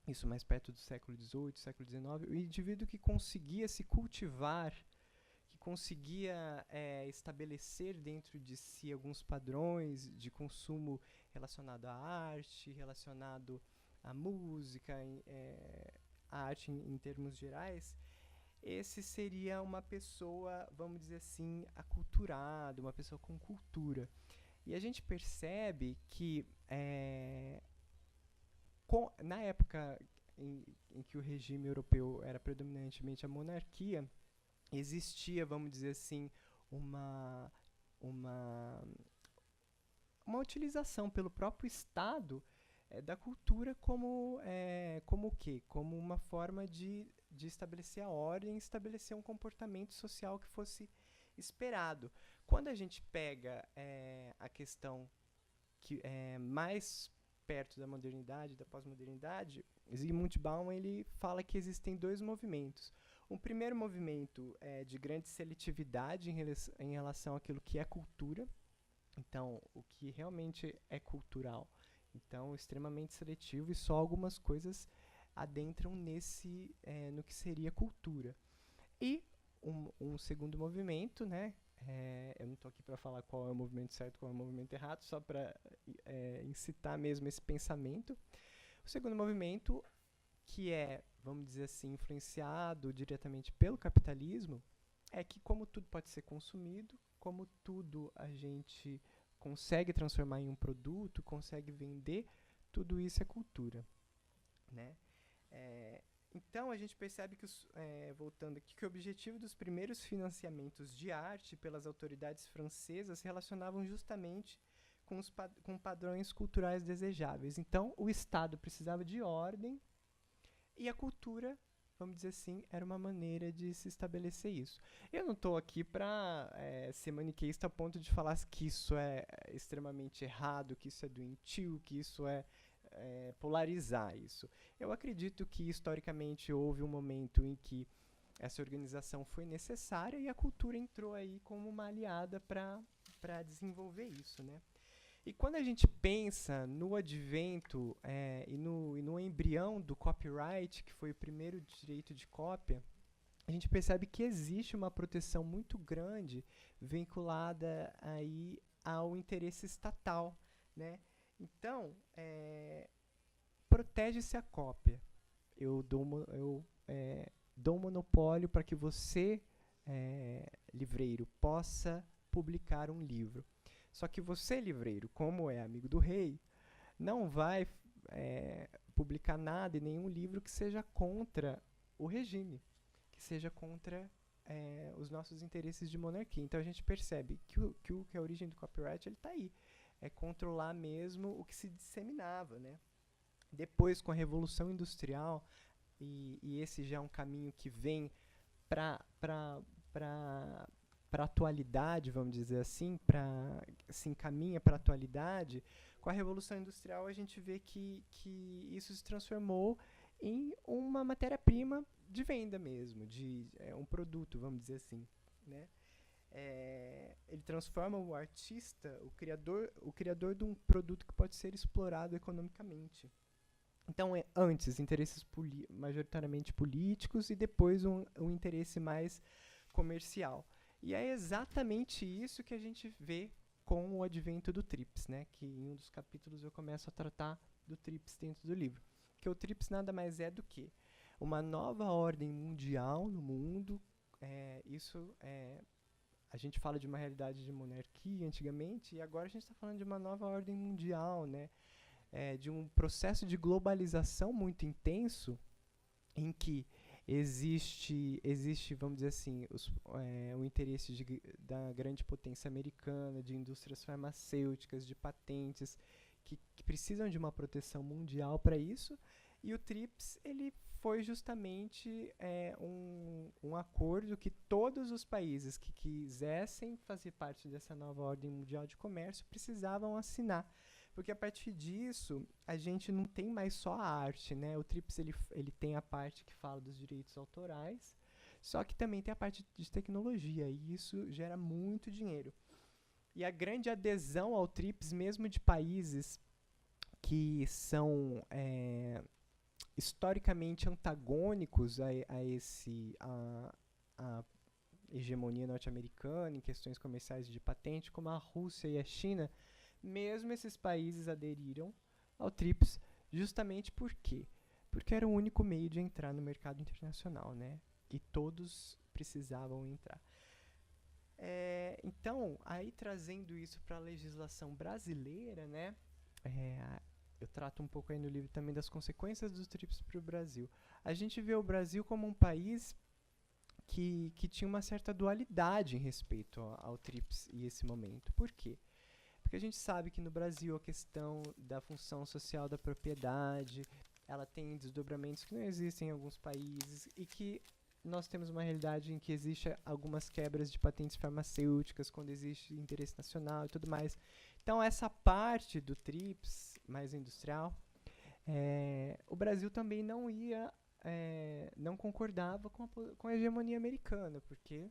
isso mais perto do século XVIII, século XIX, o indivíduo que conseguia se cultivar, que conseguia estabelecer dentro de si alguns padrões de consumo relacionado à arte, relacionado à música, à arte em termos gerais, esse seria uma pessoa, vamos dizer assim, aculturada, uma pessoa com cultura. E a gente percebe que na época em que o regime europeu era predominantemente a monarquia, existia, vamos dizer assim, uma utilização pelo próprio Estado da cultura como o quê? Como uma forma de estabelecer a ordem, estabelecer um comportamento social que fosse esperado. Quando a gente pega a questão que é mais perto da modernidade, da pós-modernidade, Zygmunt Bauman ele fala que existem dois movimentos. Um primeiro movimento é de grande seletividade em relação àquilo que é cultura, então o que realmente é cultural, então extremamente seletivo e só algumas coisas adentram no que seria cultura. E um segundo movimento, né? Eu não estou aqui para falar qual é o movimento certo, qual é o movimento errado, só para incitar mesmo esse pensamento. O segundo movimento, que vamos dizer assim, influenciado diretamente pelo capitalismo, é que como tudo pode ser consumido, como tudo a gente consegue transformar em um produto, consegue vender, tudo isso é cultura, né? Então, a gente percebe que, voltando aqui, que o objetivo dos primeiros financiamentos de arte pelas autoridades francesas se relacionavam justamente com padrões culturais desejáveis. Então, o Estado precisava de ordem e a cultura vamos dizer assim, era uma maneira de se estabelecer isso. Eu não estou aqui para ser maniqueísta a ponto de falar que isso é extremamente errado, que isso é doentio, que isso é polarizar isso. Eu acredito que historicamente houve um momento em que essa organização foi necessária e a cultura entrou aí como uma aliada para desenvolver isso, né? E quando a gente pensa no advento e no embrião do copyright, que foi o primeiro direito de cópia, a gente percebe que existe uma proteção muito grande vinculada aí ao interesse estatal, né? Então, protege-se a cópia. Eu dou um monopólio para que você, livreiro, possa publicar um livro. Só que você, livreiro, como é amigo do rei, não vai publicar nada em nenhum livro que seja contra o regime, que seja contra os nossos interesses de monarquia. Então a gente percebe que a origem do copyright está aí. É controlar mesmo o que se disseminava, né? Depois, com a Revolução Industrial, e esse já é um caminho que vem para a atualidade, vamos dizer assim, se encaminha para a atualidade, com a Revolução Industrial a gente vê que isso se transformou em uma matéria-prima de venda mesmo, de um produto, vamos dizer assim, né? Ele transforma o artista, o criador de um produto que pode ser explorado economicamente. Então, antes, interesses majoritariamente políticos e depois um interesse mais comercial. E é exatamente isso que a gente vê com o advento do TRIPS, né? Que em um dos capítulos eu começo a tratar do TRIPS dentro do livro. Que o TRIPS nada mais é do que uma nova ordem mundial no mundo. A gente fala de uma realidade de monarquia antigamente, e agora a gente está falando de uma nova ordem mundial, né? De um processo de globalização muito intenso, em que existe, vamos dizer assim, o interesse da grande potência americana, de indústrias farmacêuticas, de patentes, que precisam de uma proteção mundial para isso, e o TRIPS ele foi justamente um acordo que todos os países que quisessem fazer parte dessa nova ordem mundial de comércio precisavam assinar. Porque a partir disso, a gente não tem mais só a arte, né? O TRIPS ele tem a parte que fala dos direitos autorais, só que também tem a parte de tecnologia, e isso gera muito dinheiro. E a grande adesão ao TRIPS, mesmo de países que são historicamente antagônicos a hegemonia norte-americana em questões comerciais de patente, como a Rússia e a China, mesmo esses países aderiram ao TRIPS justamente por quê? Porque era o único meio de entrar no mercado internacional, né? E todos precisavam entrar. Então, aí trazendo isso para a legislação brasileira, né? Eu trato um pouco aí no livro também das consequências dos TRIPS para o Brasil. A gente vê o Brasil como um país que tinha uma certa dualidade em respeito ao TRIPS e esse momento. Por quê? Porque a gente sabe que no Brasil a questão da função social da propriedade, ela tem desdobramentos que não existem em alguns países, e que nós temos uma realidade em que existe algumas quebras de patentes farmacêuticas quando existe interesse nacional e tudo mais. Então essa parte do TRIPS mais industrial, o Brasil também não concordava com a hegemonia americana, porque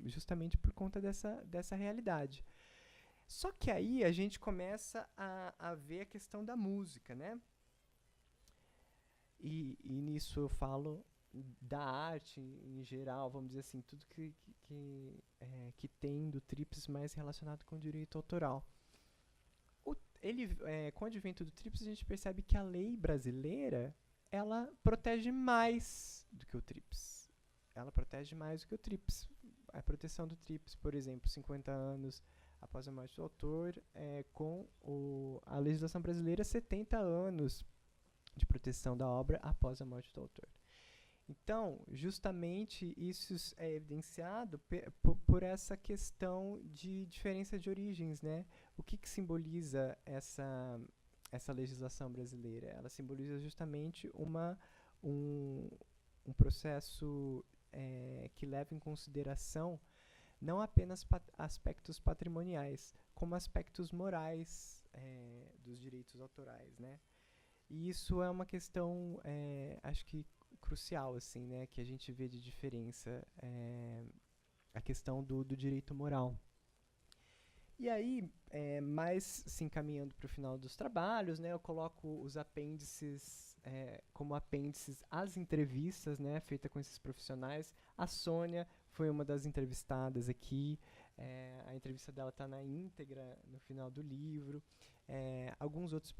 justamente por conta dessa realidade. Só que aí a gente começa a ver a questão da música, né? E nisso eu falo da arte em geral, vamos dizer assim, tudo que tem do TRIPS mais relacionado com o direito autoral. Com o advento do TRIPS, a gente percebe que a lei brasileira, ela protege mais do que o TRIPS. Ela protege mais do que o TRIPS. A proteção do TRIPS, por exemplo, 50 anos após a morte do autor, com a legislação brasileira, 70 anos de proteção da obra após a morte do autor. Então, justamente isso é evidenciado por essa questão de diferença de origens, né? O que simboliza essa legislação brasileira? Ela simboliza justamente um processo que leva em consideração não apenas aspectos patrimoniais, como aspectos morais dos direitos autorais, né? E isso é uma questão, acho que crucial, assim, né, que a gente vê de diferença, a questão do direito moral. E aí, mais se encaminhando para o final dos trabalhos, né, eu coloco os apêndices como apêndices às entrevistas, né, feitas com esses profissionais. A Sônia foi uma das entrevistadas aqui. A entrevista dela está na íntegra no final do livro. Alguns outros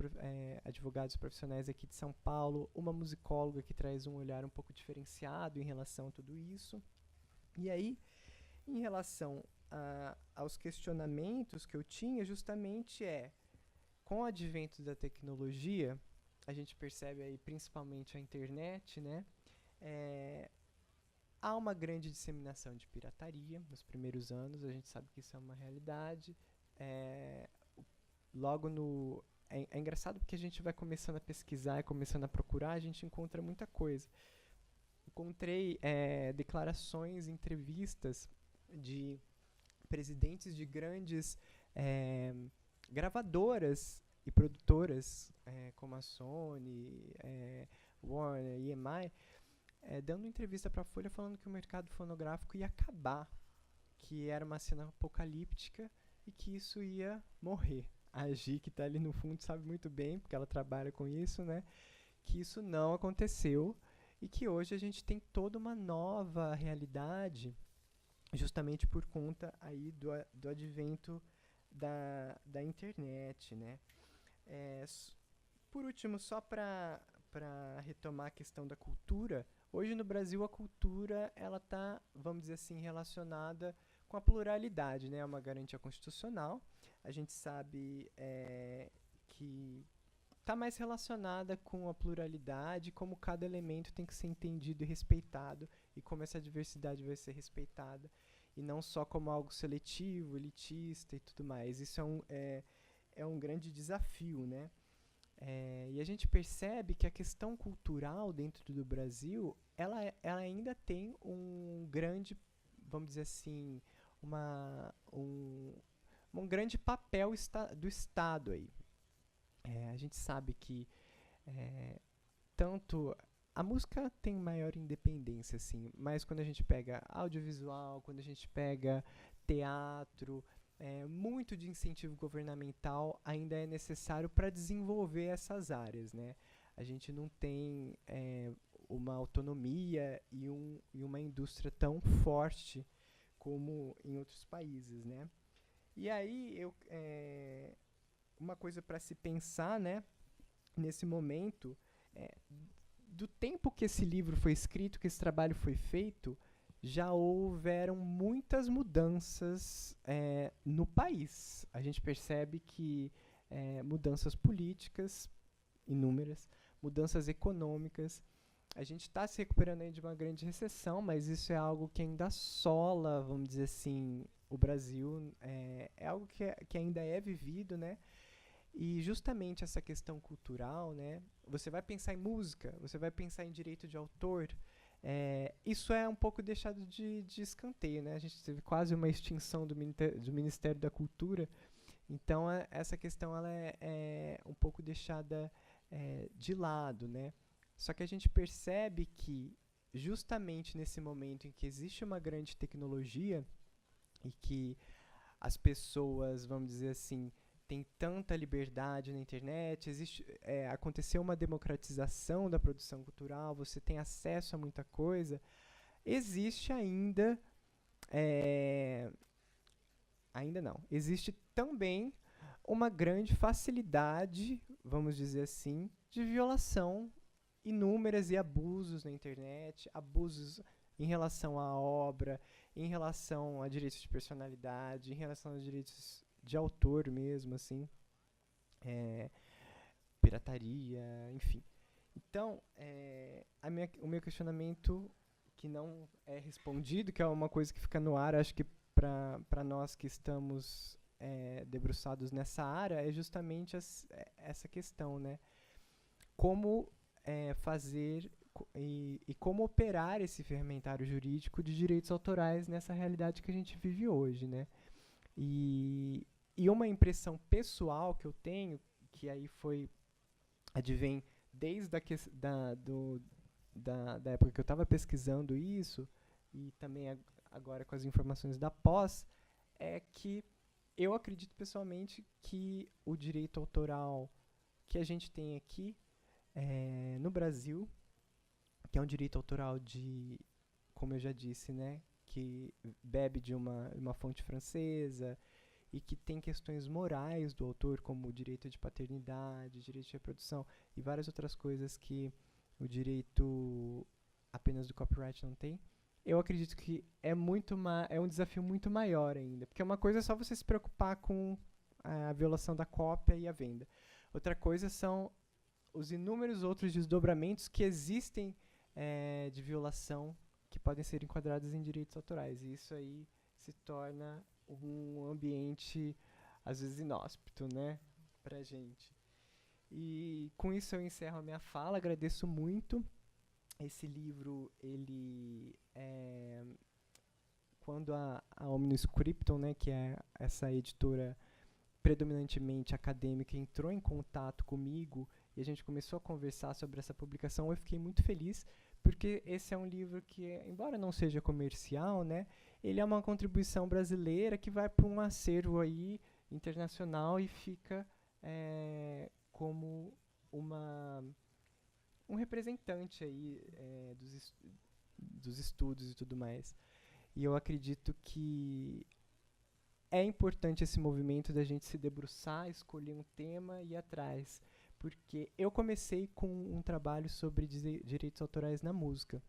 advogados profissionais aqui de São Paulo, uma musicóloga que traz um olhar um pouco diferenciado em relação a tudo isso. E aí, em relação aos questionamentos que eu tinha, justamente com o advento da tecnologia, a gente percebe aí principalmente a internet, né? Há uma grande disseminação de pirataria nos primeiros anos, a gente sabe que isso é uma realidade. Logo no... É engraçado porque a gente vai começando a pesquisar e começando a procurar, a gente encontra muita coisa. Encontrei declarações, entrevistas de presidentes de grandes gravadoras e produtoras, como a Sony, Warner, EMI, dando entrevista para a Folha falando que o mercado fonográfico ia acabar, que era uma cena apocalíptica e que isso ia morrer. A Gi, que está ali no fundo, sabe muito bem, porque ela trabalha com isso, né, que isso não aconteceu e que hoje a gente tem toda uma nova realidade, justamente por conta aí do advento da internet, né. Por último, só para retomar a questão da cultura, hoje no Brasil a cultura ela está, vamos dizer assim, relacionada com a pluralidade, né, é uma garantia constitucional. A gente sabe que está mais relacionada com a pluralidade, como cada elemento tem que ser entendido e respeitado, e como essa diversidade vai ser respeitada, e não só como algo seletivo, elitista e tudo mais. Isso é um grande desafio, né? E a gente percebe que a questão cultural dentro do Brasil, ela ainda tem um grande, vamos dizer assim, um grande papel do Estado aí. A gente sabe que tanto a música tem maior independência, assim, mas quando a gente pega audiovisual, quando a gente pega teatro, muito de incentivo governamental ainda é necessário para desenvolver essas áreas, né? A gente não tem uma autonomia e uma indústria tão forte como em outros países, né? E aí, uma coisa para se pensar, né, nesse momento, do tempo que esse livro foi escrito, que esse trabalho foi feito, já houveram muitas mudanças no país. A gente percebe que mudanças políticas, inúmeras, mudanças econômicas. A gente está se recuperando aí de uma grande recessão, mas isso é algo que ainda assola, vamos dizer assim, o Brasil. É algo que ainda é vivido, né? E justamente essa questão cultural, né? Você vai pensar em música, você vai pensar em direito de autor, isso é um pouco deixado de escanteio, né? A gente teve quase uma extinção do Ministério da Cultura, então essa questão ela é um pouco deixada de lado, né? Só que a gente percebe que justamente nesse momento em que existe uma grande tecnologia e que as pessoas, vamos dizer assim, tem tanta liberdade na internet, aconteceu uma democratização da produção cultural, você tem acesso a muita coisa, existe ainda não, existe também uma grande facilidade, vamos dizer assim, de violação inúmeras e abusos na internet, abusos em relação à obra, em relação a direitos de personalidade, em relação a direitos de autor mesmo, assim, pirataria, enfim. Então, o meu questionamento, que não é respondido, que é uma coisa que fica no ar, acho que para nós que estamos debruçados nessa área, é justamente essa questão, né? Como fazer e como operar esse ferramentário jurídico de direitos autorais nessa realidade que a gente vive hoje, né? E uma impressão pessoal que eu tenho, que aí advém desde da época que eu estava pesquisando isso, e também agora com as informações da pós, é que eu acredito pessoalmente que o direito autoral que a gente tem aqui no Brasil, que é um direito autoral como eu já disse, né, que bebe de uma fonte francesa e que tem questões morais do autor, como o direito de paternidade, direito de reprodução e várias outras coisas que o direito apenas do copyright não tem. Eu acredito que é um desafio muito maior ainda, porque uma coisa é só você se preocupar com a violação da cópia e a venda. Outra coisa são os inúmeros outros desdobramentos que existem de violação que podem ser enquadrados em direitos autorais. E isso aí se torna um ambiente, às vezes, inóspito, né, pra gente. E com isso eu encerro a minha fala, agradeço muito. Esse livro, quando a Omnus Crypton, né, que é essa editora predominantemente acadêmica, entrou em contato comigo e a gente começou a conversar sobre essa publicação, eu fiquei muito feliz, porque esse é um livro que, embora não seja comercial, né, ele é uma contribuição brasileira que vai para um acervo aí internacional e fica como um representante aí dos estudos e tudo mais. E eu acredito que é importante esse movimento da gente se debruçar, escolher um tema e ir atrás. Porque eu comecei com um trabalho sobre direitos autorais na música.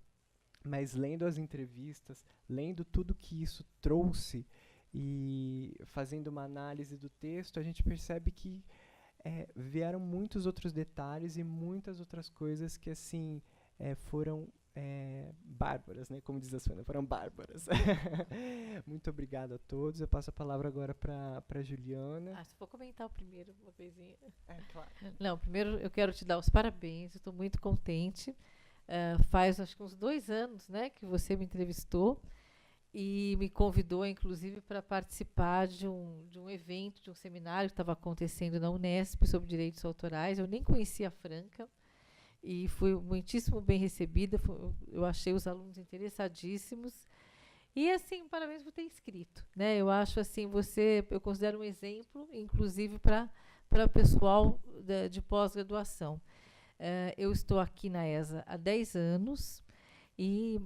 Mas lendo as entrevistas, lendo tudo que isso trouxe e fazendo uma análise do texto, a gente percebe que vieram muitos outros detalhes e muitas outras coisas que assim foram bárbaras, né? Como diz a Suana, foram bárbaras. Muito obrigado a todos. Eu passo a palavra agora para Juliana. Se for comentar o primeiro, uma coisinha. Claro. Não, primeiro eu quero te dar os parabéns, eu estou muito contente. Faz acho que uns 2 anos, né, que você me entrevistou e me convidou, inclusive, para participar de um evento, de um seminário que estava acontecendo na Unesp sobre direitos autorais. Eu nem conhecia a Franca e fui muitíssimo bem recebida. Eu achei os alunos interessadíssimos. E, assim, parabéns por ter escrito, né? Eu acho, assim, eu considero um exemplo, inclusive, para o pessoal de pós-graduação. Eu estou aqui na ESA há 10 anos e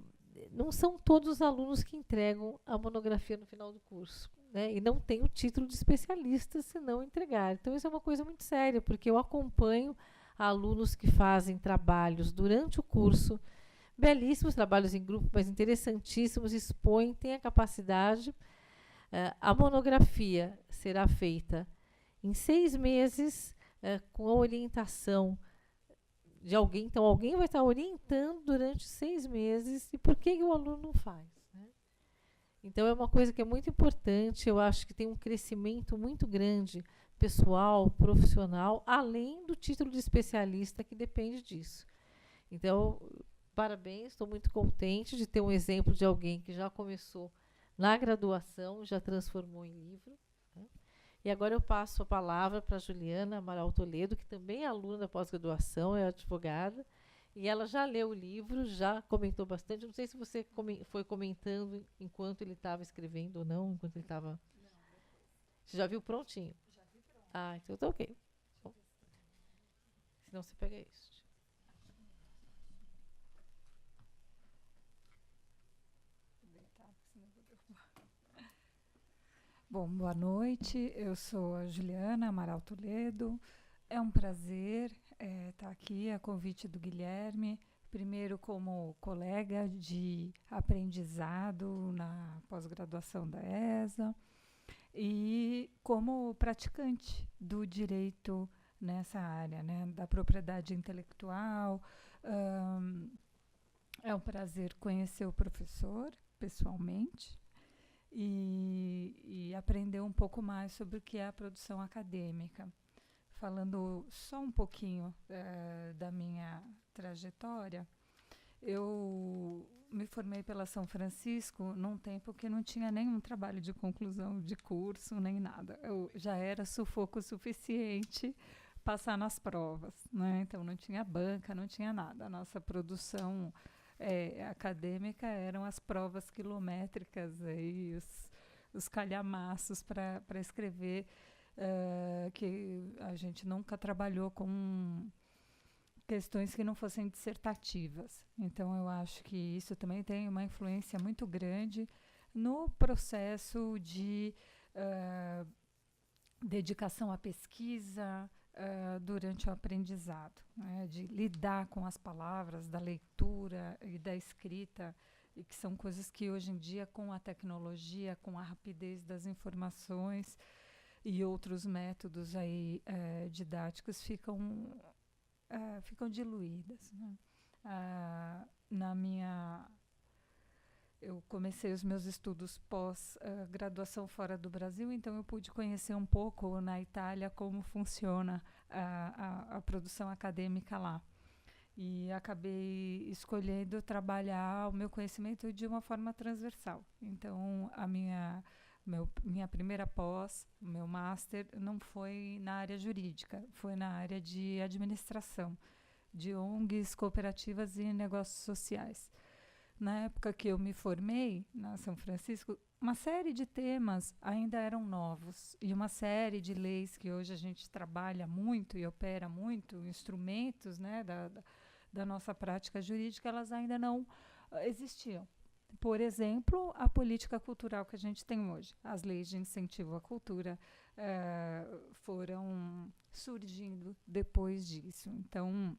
não são todos os alunos que entregam a monografia no final do curso, né? E não tem o título de especialista se não entregar. Então, isso é uma coisa muito séria, porque eu acompanho alunos que fazem trabalhos durante o curso, belíssimos trabalhos em grupo, mas interessantíssimos, expõem, têm a capacidade. A monografia será feita em 6 meses, com a orientação de alguém. Então, alguém vai estar orientando durante 6 meses. E por que o aluno não faz, né? Então, é uma coisa que é muito importante. Eu acho que tem um crescimento muito grande, pessoal, profissional, além do título de especialista, que depende disso. Então, parabéns, estou muito contente de ter um exemplo de alguém que já começou na graduação, já transformou em livro, né? E agora eu passo a palavra para a Juliana Amaral Toledo, que também é aluna da pós-graduação, é advogada, e ela já leu o livro, já comentou bastante. Não sei se você foi comentando enquanto ele estava escrevendo ou não, enquanto ele estava... Você já viu prontinho? Já vi pronto. Então tá ok. Bom, senão você pega isso. Bom, boa noite. Eu sou a Juliana Amaral Toledo. É um prazer estar aqui a convite do Guilherme, primeiro como colega de aprendizado na pós-graduação da ESA e como praticante do direito nessa área, né, da propriedade intelectual. É um prazer conhecer o professor pessoalmente e aprender um pouco mais sobre o que é a produção acadêmica. Falando só um pouquinho da minha trajetória, Eu me formei pela São Francisco num tempo que não tinha nenhum trabalho de conclusão de curso, nem nada. Eu já era sufoco suficiente passar nas provas, né? Então não tinha banca, não tinha nada. A nossa produção acadêmica eram as provas quilométricas, aí, os calhamaços para escrever, que a gente nunca trabalhou com questões que não fossem dissertativas. Então, eu acho que isso também tem uma influência muito grande no processo de dedicação à pesquisa durante o aprendizado, né? De lidar com as palavras, da leitura e da escrita, e que são coisas que hoje em dia, com a tecnologia, com a rapidez das informações e outros métodos aí, didáticos, ficam diluídas, né? Eu comecei os meus estudos pós-graduação fora do Brasil, então eu pude conhecer um pouco na Itália como funciona a produção acadêmica lá. E acabei escolhendo trabalhar o meu conhecimento de uma forma transversal. Então, minha primeira pós, o meu master, não foi na área jurídica, foi na área de administração, de ONGs, cooperativas e negócios sociais. Na época que eu me formei na São Francisco, uma série de temas ainda eram novos e uma série de leis que hoje a gente trabalha muito e opera muito, instrumentos, né, da nossa prática jurídica, elas ainda não existiam. Por exemplo, a política cultural que a gente tem hoje. As leis de incentivo à cultura foram surgindo depois disso. Então,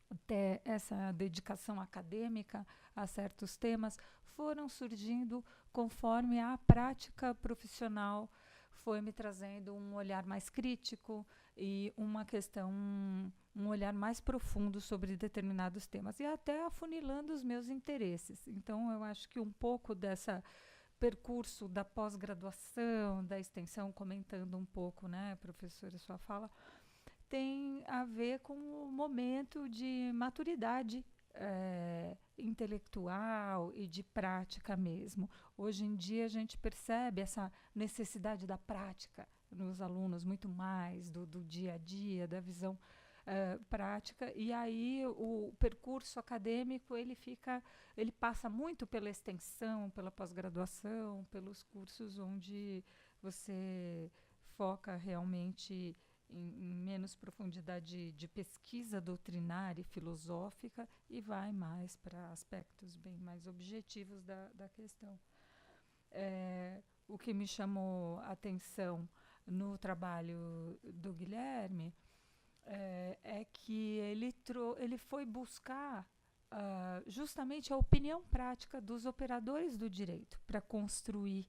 até essa dedicação acadêmica a certos temas foram surgindo conforme a prática profissional foi me trazendo um olhar mais crítico e um olhar mais profundo sobre determinados temas e até afunilando os meus interesses. Então, eu acho que um pouco dessa percurso da pós-graduação, da extensão, comentando um pouco, né, professora, sua fala, tem a ver com o momento de maturidade intelectual e de prática mesmo. Hoje em dia a gente percebe essa necessidade da prática nos alunos, muito mais do dia a dia, da visão prática, e aí o percurso acadêmico ele passa muito pela extensão, pela pós-graduação, pelos cursos onde você foca realmente em menos profundidade de pesquisa doutrinária e filosófica e vai mais para aspectos bem mais objetivos da questão. O que me chamou a atenção no trabalho do Guilherme é que ele foi buscar justamente a opinião prática dos operadores do direito para construir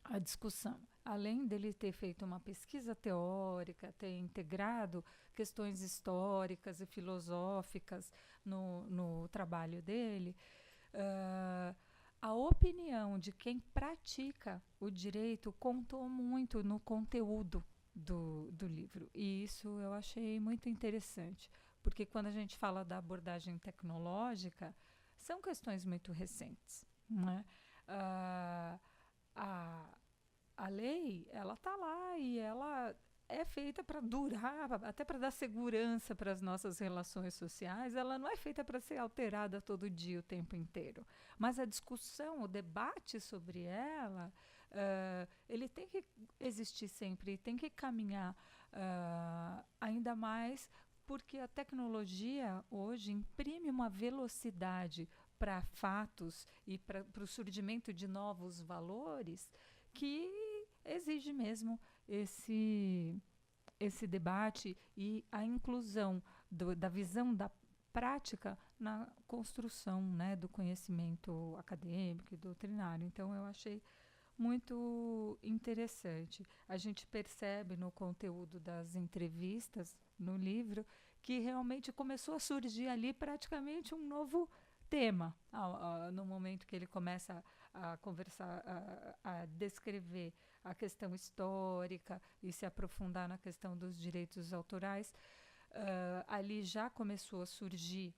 a discussão. Além dele ter feito uma pesquisa teórica, ter integrado questões históricas e filosóficas no trabalho dele, a opinião de quem pratica o direito contou muito no conteúdo do livro. E isso eu achei muito interessante, porque quando a gente fala da abordagem tecnológica, são questões muito recentes, né? A lei, ela está lá e ela é feita para durar, até para dar segurança para as nossas relações sociais. Ela não é feita para ser alterada todo dia, o tempo inteiro. Mas a discussão, o debate sobre ela, ele tem que existir sempre, tem que caminhar ainda mais, porque a tecnologia hoje imprime uma velocidade para fatos e para o surgimento de novos valores que exige mesmo esse debate e a inclusão da visão da prática na construção, né, do conhecimento acadêmico e doutrinário. Então, eu achei muito interessante. A gente percebe no conteúdo das entrevistas no livro que realmente começou a surgir ali praticamente um novo tema, no momento que ele começa a conversar, a descrever a questão histórica e se aprofundar na questão dos direitos autorais. Ali já começou a surgir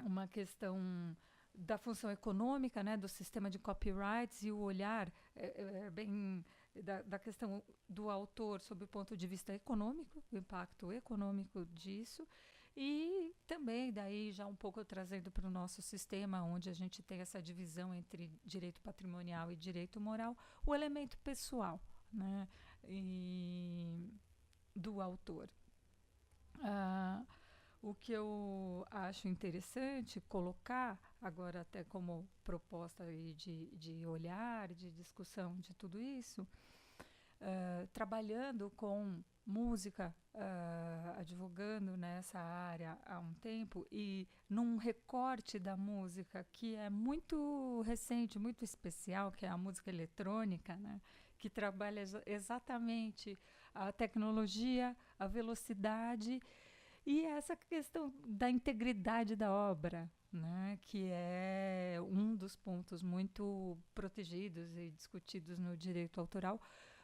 uma questão da função econômica, né, do sistema de copyrights e o olhar bem da questão do autor sob o ponto de vista econômico, o impacto econômico disso, e também daí já um pouco trazendo para o nosso sistema, onde a gente tem essa divisão entre direito patrimonial e direito moral, o elemento pessoal, né, do autor. O que eu acho interessante colocar, agora até como proposta aí de olhar, de discussão de tudo isso, trabalhando com música, advogando nessa área há um tempo e num recorte da música que é muito recente, muito especial, que é a música eletrônica, né, que trabalha exatamente a tecnologia, a velocidade e essa questão da integridade da obra, né, que é um dos pontos muito protegidos e discutidos no direito autoral,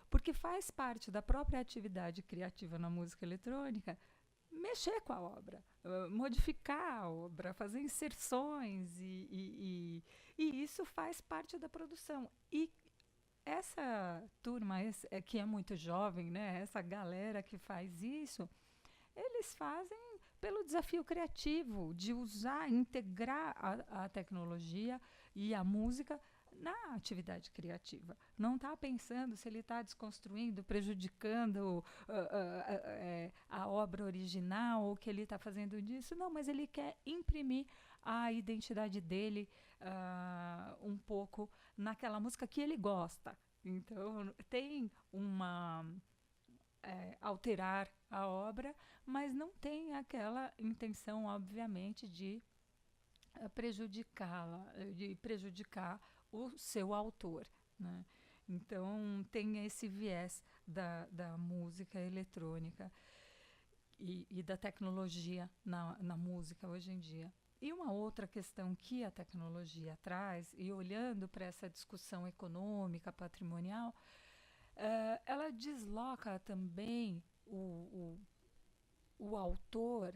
porque faz parte da própria atividade criativa na música eletrônica mexer com a obra, modificar a obra, fazer inserções e isso faz parte da produção. E essa turma que é muito jovem, né, essa galera que faz isso, eles fazem pelo desafio criativo de usar, integrar a tecnologia e a música na atividade criativa. Não está pensando se ele está desconstruindo, prejudicando a obra original ou que ele está fazendo disso. Não, mas ele quer imprimir a identidade dele um pouco naquela música que ele gosta. Então, tem uma... alterar a obra, mas não tem aquela intenção, obviamente, de prejudicá-la, de prejudicar o seu autor, né? Então, tem esse viés da música eletrônica e da tecnologia na música hoje em dia. E uma outra questão que a tecnologia traz, e olhando para essa discussão econômica, patrimonial, ela desloca também o autor,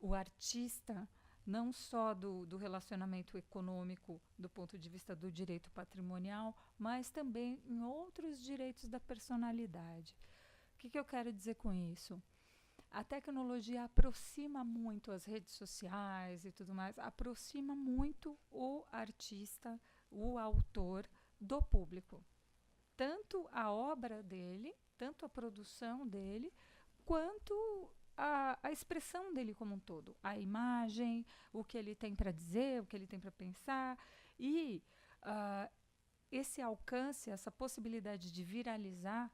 o artista, não só do relacionamento econômico do ponto de vista do direito patrimonial, mas também em outros direitos da personalidade. O que eu quero dizer com isso? A tecnologia aproxima muito as redes sociais e tudo mais, aproxima muito o artista, o autor do público. Tanto a obra dele, tanto a produção dele, quanto a expressão dele como um todo. A imagem, o que ele tem para dizer, o que ele tem para pensar. E esse alcance, essa possibilidade de viralizar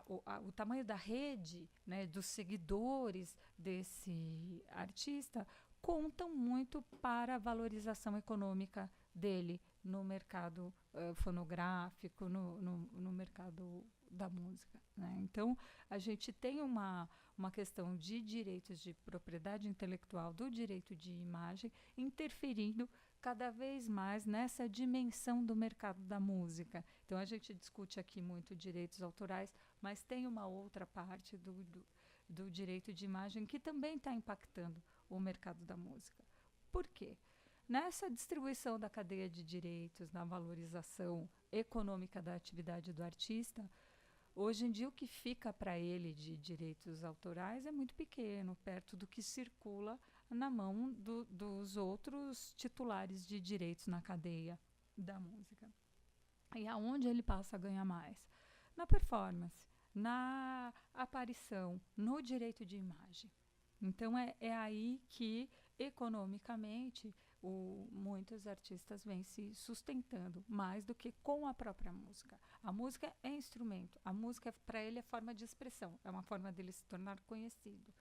o tamanho da rede, né, dos seguidores desse artista, contam muito para a valorização econômica dele no mercado fonográfico, no mercado da música, né? Então, a gente tem uma questão de direitos de propriedade intelectual, do direito de imagem, interferindo cada vez mais nessa dimensão do mercado da música. Então, a gente discute aqui muito direitos autorais, mas tem uma outra parte do direito de imagem que também está impactando o mercado da música. Por quê? Nessa distribuição da cadeia de direitos, na valorização econômica da atividade do artista, hoje em dia o que fica para ele de direitos autorais é muito pequeno, perto do que circula na mão dos outros titulares de direitos na cadeia da música. E aonde ele passa a ganhar mais? Na performance, na aparição, no direito de imagem. Então é aí que, economicamente, muitos artistas vêm se sustentando mais do que com a própria música. A música é instrumento, a música para ele é forma de expressão, é uma forma dele se tornar conhecido.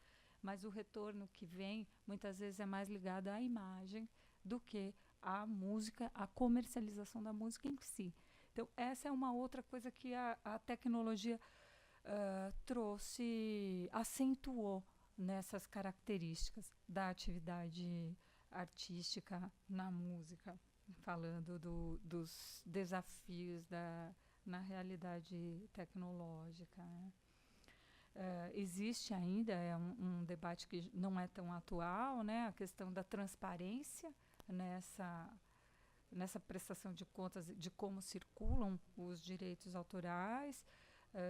Mas o retorno que vem, muitas vezes, é mais ligado à imagem do que à música, à comercialização da música em si. Então, essa é uma outra coisa que a tecnologia trouxe, acentuou nessas características da atividade artística na música, falando dos desafios na realidade tecnológica, né? existe ainda, é um debate que não é tão atual, né, a questão da transparência nessa prestação de contas de como circulam os direitos autorais.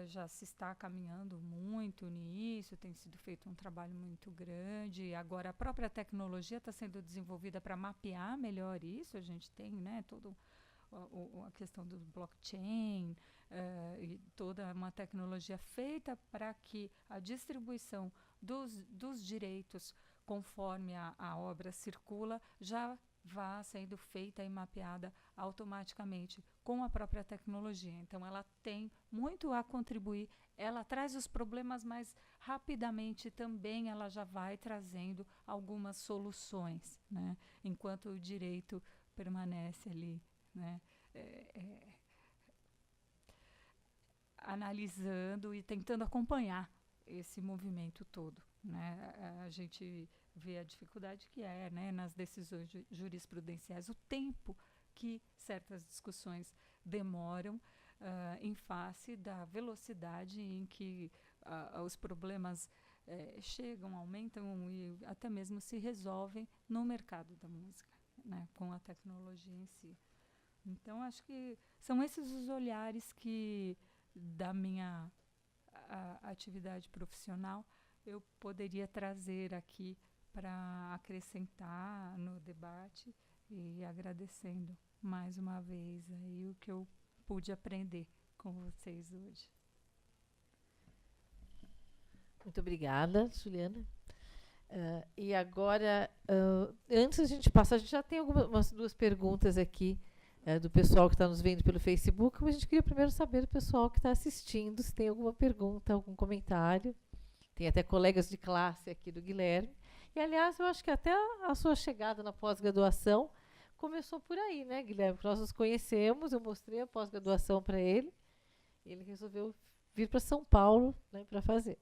Já se está caminhando muito nisso, tem sido feito um trabalho muito grande. Agora, a própria tecnologia está sendo desenvolvida para mapear melhor isso. A gente tem, né, toda a questão do blockchain, e toda uma tecnologia feita para que a distribuição dos direitos conforme a obra circula já vá sendo feita e mapeada automaticamente com a própria tecnologia. Então, ela tem muito a contribuir, ela traz os problemas, mas rapidamente também ela já vai trazendo algumas soluções, né? Enquanto o direito permanece ali, né? Analisando e tentando acompanhar esse movimento todo, né? A gente vê a dificuldade que é, né, nas decisões jurisprudenciais, o tempo que certas discussões demoram em face da velocidade em que os problemas chegam, aumentam e até mesmo se resolvem no mercado da música, né, com a tecnologia em si. Então, acho que são esses os olhares que, da minha atividade profissional, eu poderia trazer aqui para acrescentar no debate, e agradecendo mais uma vez aí o que eu pude aprender com vocês hoje. Muito obrigada, Juliana. E agora, antes a gente passar, a gente já tem umas 2 perguntas aqui do pessoal que está nos vendo pelo Facebook, mas a gente queria primeiro saber do pessoal que está assistindo, se tem alguma pergunta, algum comentário. Tem até colegas de classe aqui do Guilherme. E, aliás, eu acho que até a sua chegada na pós-graduação começou por aí, né, Guilherme? Porque nós nos conhecemos, eu mostrei a pós-graduação para ele, e ele resolveu vir para São Paulo, né, para fazer.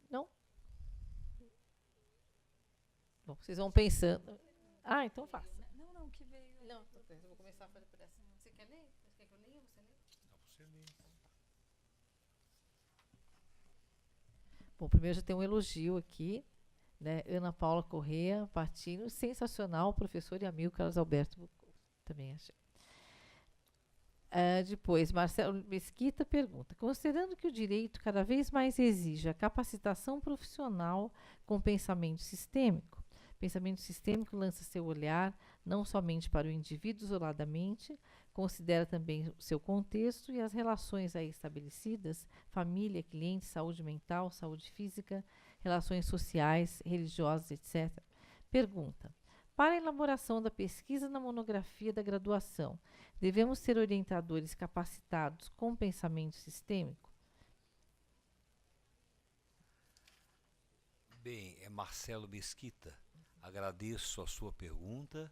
Não? Bom, vocês vão pensando. Ah, então faça. Não, que veio. Não, eu vou começar a fazer por essa. Você quer ler? Você quer que eu leia? Você lê? Você lê. Bom, primeiro já tem um elogio aqui, né? Ana Paula Corrêa Patino, sensacional, professor e amigo Carlos Alberto Bucco. Também achei. Depois, Marcelo Mesquita pergunta: considerando que o direito cada vez mais exige a capacitação profissional com pensamento sistêmico lança seu olhar não somente para o indivíduo isoladamente, considera também o seu contexto e as relações aí estabelecidas, família, cliente, saúde mental, saúde física, relações sociais, religiosas, etc. Pergunta: para a elaboração da pesquisa na monografia da graduação, devemos ser orientadores capacitados com pensamento sistêmico? Bem, é Marcelo Mesquita. Agradeço a sua pergunta.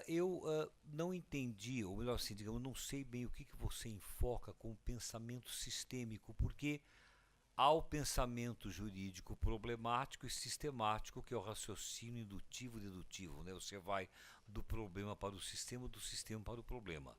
Eu não entendi, ou melhor assim, digamos, não sei bem o que você enfoca com o pensamento sistêmico, porque há o pensamento jurídico problemático e sistemático, que é o raciocínio indutivo e dedutivo, né? Você vai do problema para o sistema, do sistema para o problema.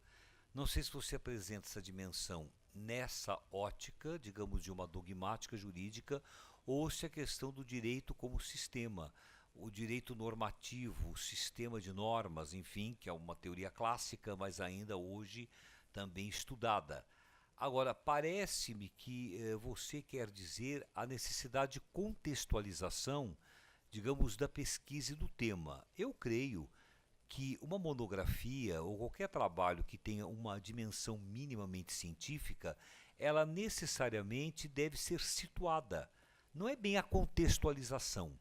Não sei se você apresenta essa dimensão nessa ótica, digamos, de uma dogmática jurídica, ou se a questão do direito como sistema, o direito normativo, o sistema de normas, enfim, que é uma teoria clássica, mas ainda hoje também estudada. Agora, parece-me que você quer dizer a necessidade de contextualização, digamos, da pesquisa e do tema. Eu creio que uma monografia ou qualquer trabalho que tenha uma dimensão minimamente científica, ela necessariamente deve ser situada. Não é bem a contextualização.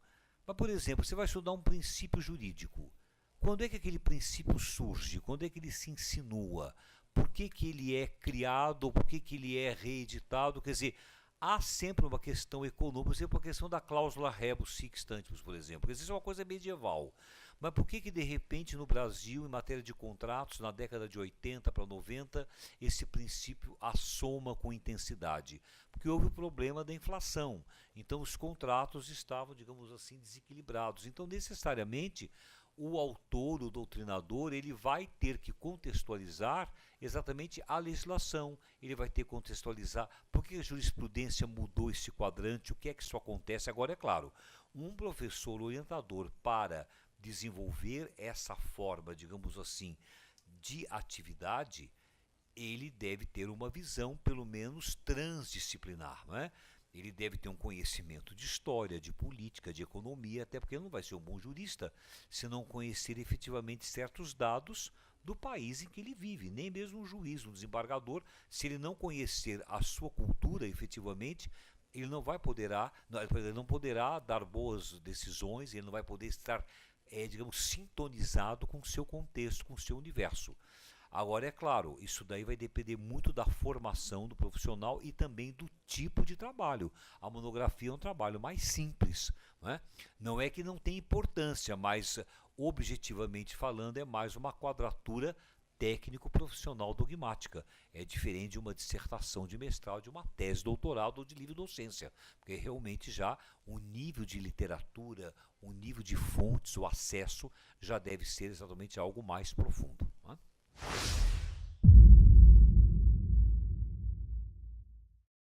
Mas, por exemplo, você vai estudar um princípio jurídico. Quando é que aquele princípio surge? Quando é que ele se insinua? Por que ele é criado? Por que ele é reeditado? Quer dizer, há sempre uma questão econômica, por exemplo, a questão da cláusula rebus sic stantibus, por exemplo. Isso é uma coisa medieval. Mas por que de repente no Brasil, em matéria de contratos, na década de 80 para 90, esse princípio assoma com intensidade? Porque houve o problema da inflação. Então os contratos estavam, digamos assim, desequilibrados. Então necessariamente o autor, o doutrinador, ele vai ter que contextualizar exatamente a legislação, ele vai ter que contextualizar por que a jurisprudência mudou esse quadrante, o que é que isso acontece. Agora, é claro, um professor orientador para desenvolver essa forma, digamos assim, de atividade, ele deve ter uma visão, pelo menos, transdisciplinar, não é? Ele deve ter um conhecimento de história, de política, de economia, até porque ele não vai ser um bom jurista se não conhecer efetivamente certos dados do país em que ele vive. Nem mesmo um juiz, um desembargador, se ele não conhecer a sua cultura efetivamente, ele não poderá dar boas decisões, ele não vai poder estar, digamos, sintonizado com o seu contexto, com o seu universo. Agora, é claro, isso daí vai depender muito da formação do profissional e também do tipo de trabalho. A monografia é um trabalho mais simples, não é? Não é que não tem importância, mas objetivamente falando é mais uma quadratura técnico-profissional dogmática. É diferente de uma dissertação de mestrado, de uma tese de doutorado ou de livre docência, porque realmente já o nível de literatura, o nível de fontes, o acesso já deve ser exatamente algo mais profundo, não é?